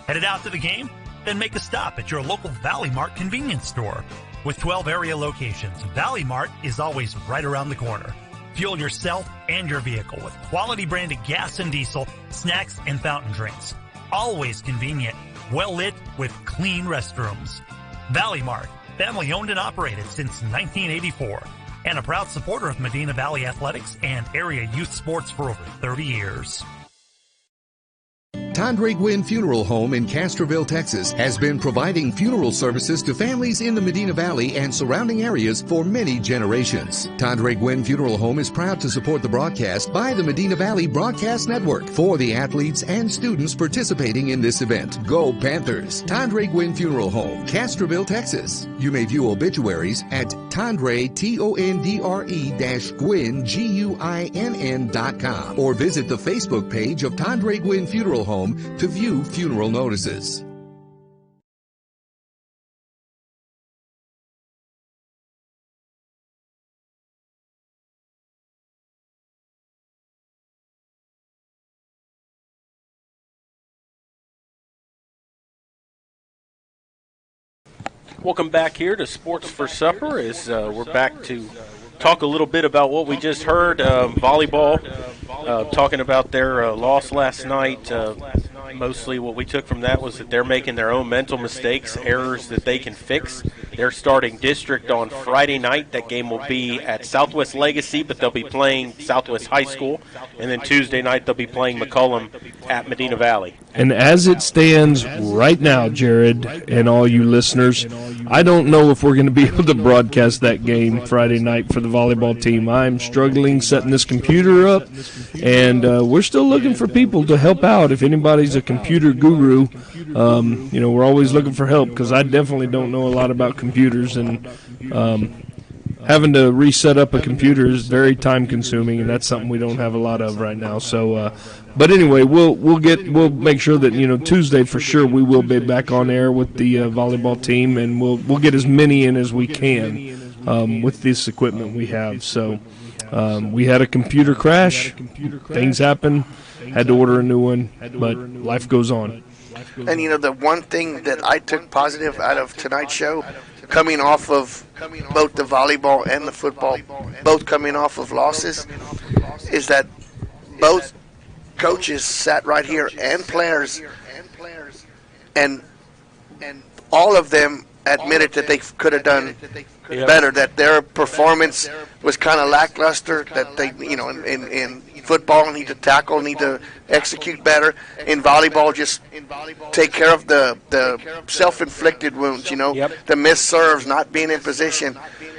Headed out to the game? Then make a stop at your local Valley Mart convenience store. With 12 area locations, Valley Mart is always right around the corner. Fuel yourself and your vehicle with quality branded gas and diesel, snacks, and fountain drinks. Always convenient, well lit with clean restrooms. Valley Mart, family owned and operated since 1984, and a proud supporter of Medina Valley athletics and area youth sports for over 30 years. Tandre Gwynn Funeral Home in Castroville, Texas, has been providing funeral services to families in the Medina Valley and surrounding areas for many generations. Tandre Gwynn Funeral Home is proud to support the broadcast by the Medina Valley Broadcast Network for the athletes and students participating in this event. Go Panthers! Tandre Gwynn Funeral Home, Castroville, Texas. You may view obituaries at Tandre, Tondre-Gwynn, Guinn.com, or visit the Facebook page of Tandre Gwynn Funeral Home to view funeral notices. Welcome back here to Sports for Supper as we're back to talk a little bit about what we just heard. Volleyball, talking about their loss last night. Mostly what we took from that was that they're making their own mental mistakes, errors that they can fix. They're starting district on Friday night. That game will be at Southwest Legacy, but they'll be playing Southwest High School. And then Tuesday night they'll be playing McCollum at Medina Valley. And as it stands right now, Jared, and all you listeners, I don't know if we're going to be able to broadcast that game Friday night for the volleyball team. I'm struggling setting this computer up, and we're still looking for people to help out. If anybody's a computer guru, we're always looking for help because I definitely don't know a lot about computers, and having to reset up a computer is very time consuming, and that's something we don't have a lot of right now. So, but anyway, we'll make sure that Tuesday for sure we will be back on air with the volleyball team, and we'll get as many in as we can with this equipment we have. So we had a computer crash, things happen, had to order a new one, but life goes on. And the one thing that I took positive out of tonight's show, coming off of both the volleyball and the football, both coming off of losses, is that both coaches sat right here and players, and all of them admitted that they could have done better, that their performance was kind of lackluster, that they, in football need to tackle, need to execute better. In volleyball, just take care of the self-inflicted wounds, the missed serves, not being in position.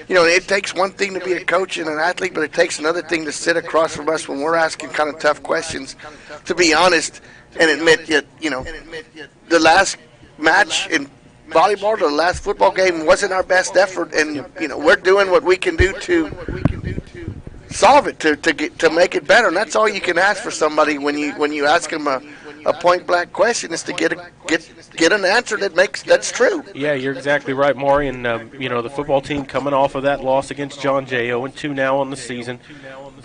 It takes one thing to be a coach and an athlete, but it takes another thing to sit across from us when we're asking kind of tough questions, to be honest and admit that, the last match in volleyball, the last football game wasn't our best effort, and, we're doing what we can do to solve it, to make it better. And that's all you can ask for somebody when you ask them a point blank question, is to get an answer that's true. Yeah, you're exactly right, Maury. And the football team coming off of that loss against John Jay, 0-2 now on the season.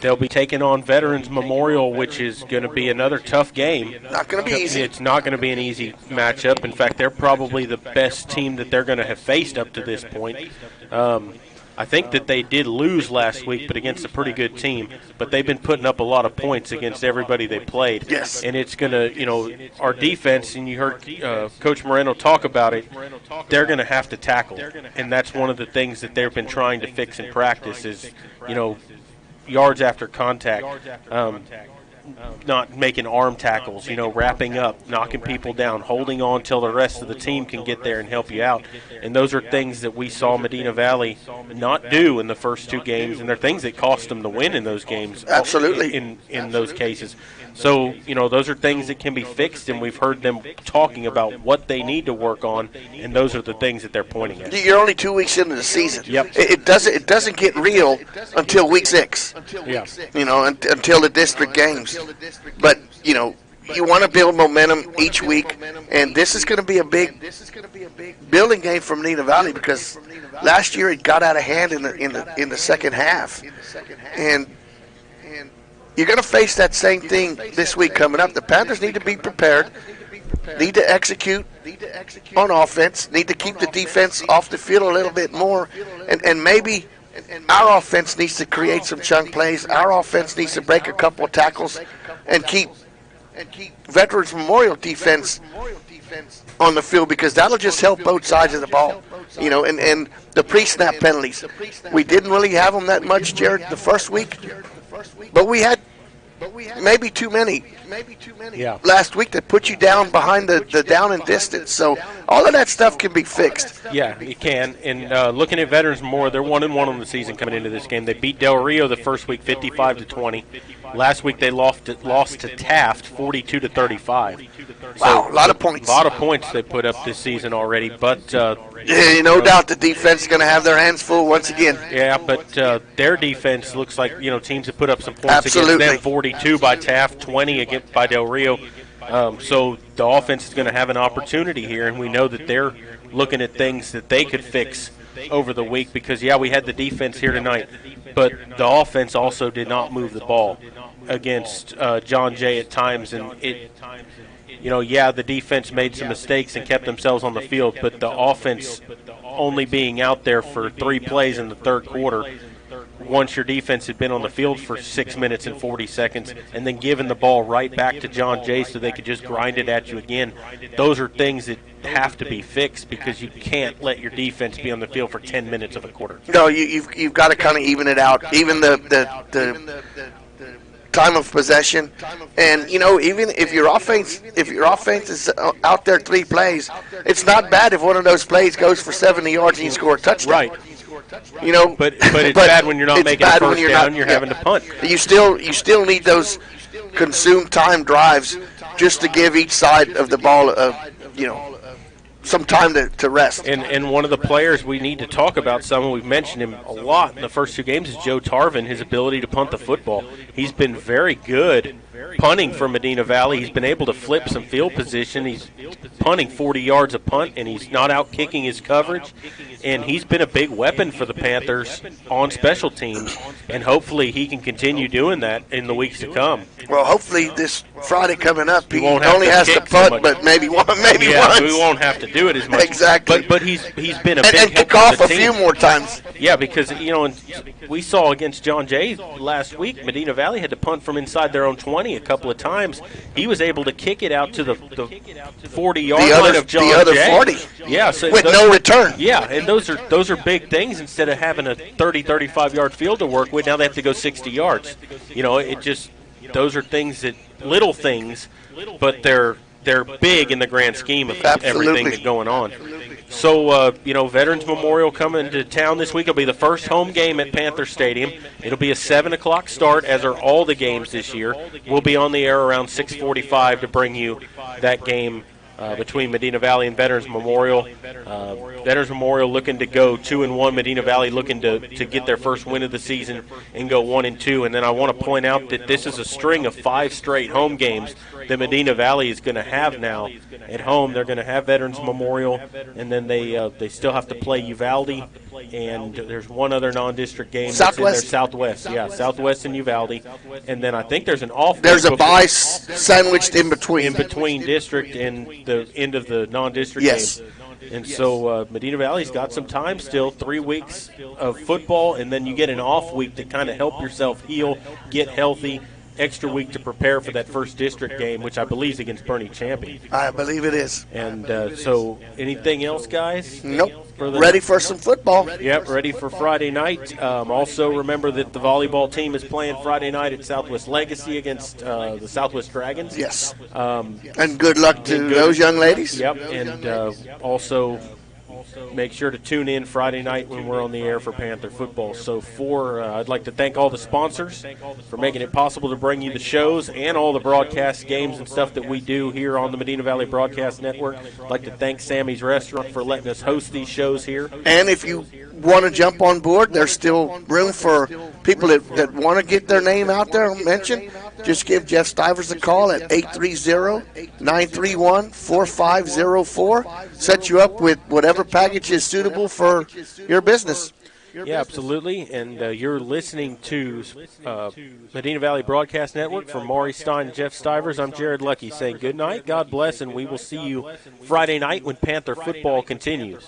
They'll be taking on Veterans Memorial, which is going to be another tough game. Not going to be easy. It's not going to be an easy matchup. In fact, they're probably the best team that they're going to have faced up to this point. I think that they did lose last week, but against a pretty good team. But they've been putting up a lot of points against everybody they played. Yes. And it's going to, our defense, and you heard Coach Moreno talk about it, they're going to have to tackle. And that's one of the things that they've been trying to fix in practice is, yards after contact. Not making arm tackles, wrapping up, knocking people down, holding on till the rest of the team can get there and help you out. And those are things that we saw Medina Valley not do in the first two games, and they're things that cost them the win in those games. Absolutely. In those cases. So, those are things that can be fixed, and we've heard them talking about what they need to work on, and those are the things that they're pointing at. You're only 2 weeks into the season. Yep. It doesn't get real until week 6. Yeah. Until the district games. But, you want to build momentum each week, and this is going to be a big building game for Medina Valley, because last year it got out of hand in the second half. And you're going to face that same thing this week coming up. The Panthers need to be prepared, need to execute on offense, need to keep the defense off the field a little bit more, and maybe our offense needs to create some chunk plays. Our offense needs to break a couple of tackles and keep Veterans Memorial defense on the field, because that'll just help both sides of the ball. And the pre-snap penalties. We didn't really have them that much, Jared, the first week, but we had maybe too many Yeah. last week that put you down behind the down and distance. So all of that stuff can be fixed. Yeah, it can. And looking at Veterans Memorial, they're 1-1 on the season coming into this game. They beat Del Rio the first week 55-20. Last week they lost to Taft 42-35. Wow, a lot of points. A lot of points they put up this season already. But no doubt the defense is going to have their hands full once again. Yeah, but their defense looks like teams have put up some points Absolutely. against them. 42 by Taft, 20 against by Del Rio. So the offense is going to have an opportunity here, and we know that they're looking at things that they could fix over the week because, we had the defense here tonight, but the offense also did not move the ball against John Jay at times, and the defense made some mistakes and kept themselves on the field, but the offense only being out there for 3 plays in the third quarter, once your defense had been on the field for 6 minutes and 40 seconds and then giving the ball right back to John Jay so they could just grind it at you again, those are things that have to be fixed because you can't let your defense be on the field for 10 minutes of a quarter. No, you've got to kind of even it out. Even the time of possession, and even if your offense is out there 3 plays, it's not bad if one of those plays goes for 70 yards and you score a touchdown. Right. But it's bad when you're not making a first down. You're having to punt. You still need those consumed time drives just to give each side of the ball some time to rest. And one of the players we need to talk about, someone we've mentioned him a lot in the first 2 games, is Joe Tarvin, his ability to punt the football. He's been very good punting for Medina Valley. He's been able to flip some field position. He's punting 40 yards a punt, and he's not out kicking his coverage. And he's been a big weapon for the Panthers on special teams, and hopefully he can continue doing that in the weeks to come. Well, hopefully this Friday coming up, he won't only has to kick punt, so but maybe once. We won't have to do it as much. Exactly. But he's been a big and help kick off to a the few team. more times. Yeah, because and we saw against John Jay last week, Medina Valley had to punt from inside their own 20 a couple of times. He was able to kick it out to the 40-yard line of John Jay. The other 40. Yeah, so with no return. Yeah, and those are big things. Instead of having a 35-yard field to work with, now they have to go 60 yards. Those are things little things, but they're big in the grand scheme of everything that's going on. So, Veterans Memorial coming to town this week. It'll be the first home game at Panther Stadium. It'll be a 7 o'clock start, as are all the games this year. We'll be on the air around 6:45 to bring you that game between Medina Valley and Veterans Memorial. Veterans Memorial looking to go 2-1. Medina Valley looking to get their first win of the season and go 1-2. And then I want to point out that this is a string of 5 straight home games that Medina Valley is going to have now at home. They're going to have Veterans Memorial, and then they still have to play Uvalde. And there's one other non-district game that's in there, Southwest. Yeah, Southwest and Uvalde. And then I think there's an off. There's a bye sandwiched in between. In between district and the end of the non-district yes. game. And so Medina Valley's got some time still, 3 weeks of football, and then you get an off week to kind of help yourself heal, get healthy, extra week to prepare for that first district game, which I believe is against Bernie Champion. I believe it is. And so anything else, guys? Nope. Ready for some football. Yep, ready for Friday night. Also remember that the volleyball team is playing Friday night at Southwest Legacy against the Southwest Dragons. Yes. And good luck to those young ladies. Yep, and also make sure to tune in Friday night when we're on the air for Panther football. So I'd like to thank all the sponsors for making it possible to bring you the shows and all the broadcast games and stuff that we do here on the Medina Valley Broadcast Network. I'd like to thank Sammy's Restaurant for letting us host these shows here. And if you want to jump on board, there's still room for people that want to get their name out there and mention. Just give Jeff Stivers a call at 830-931-4504. Set you up with whatever package is suitable for your business. Yeah, absolutely. And you're listening to Medina Valley Broadcast Network. From Maury Stein and Jeff Stivers, I'm Jared Lucky saying good night, God bless, and we will see you Friday night when Panther football continues.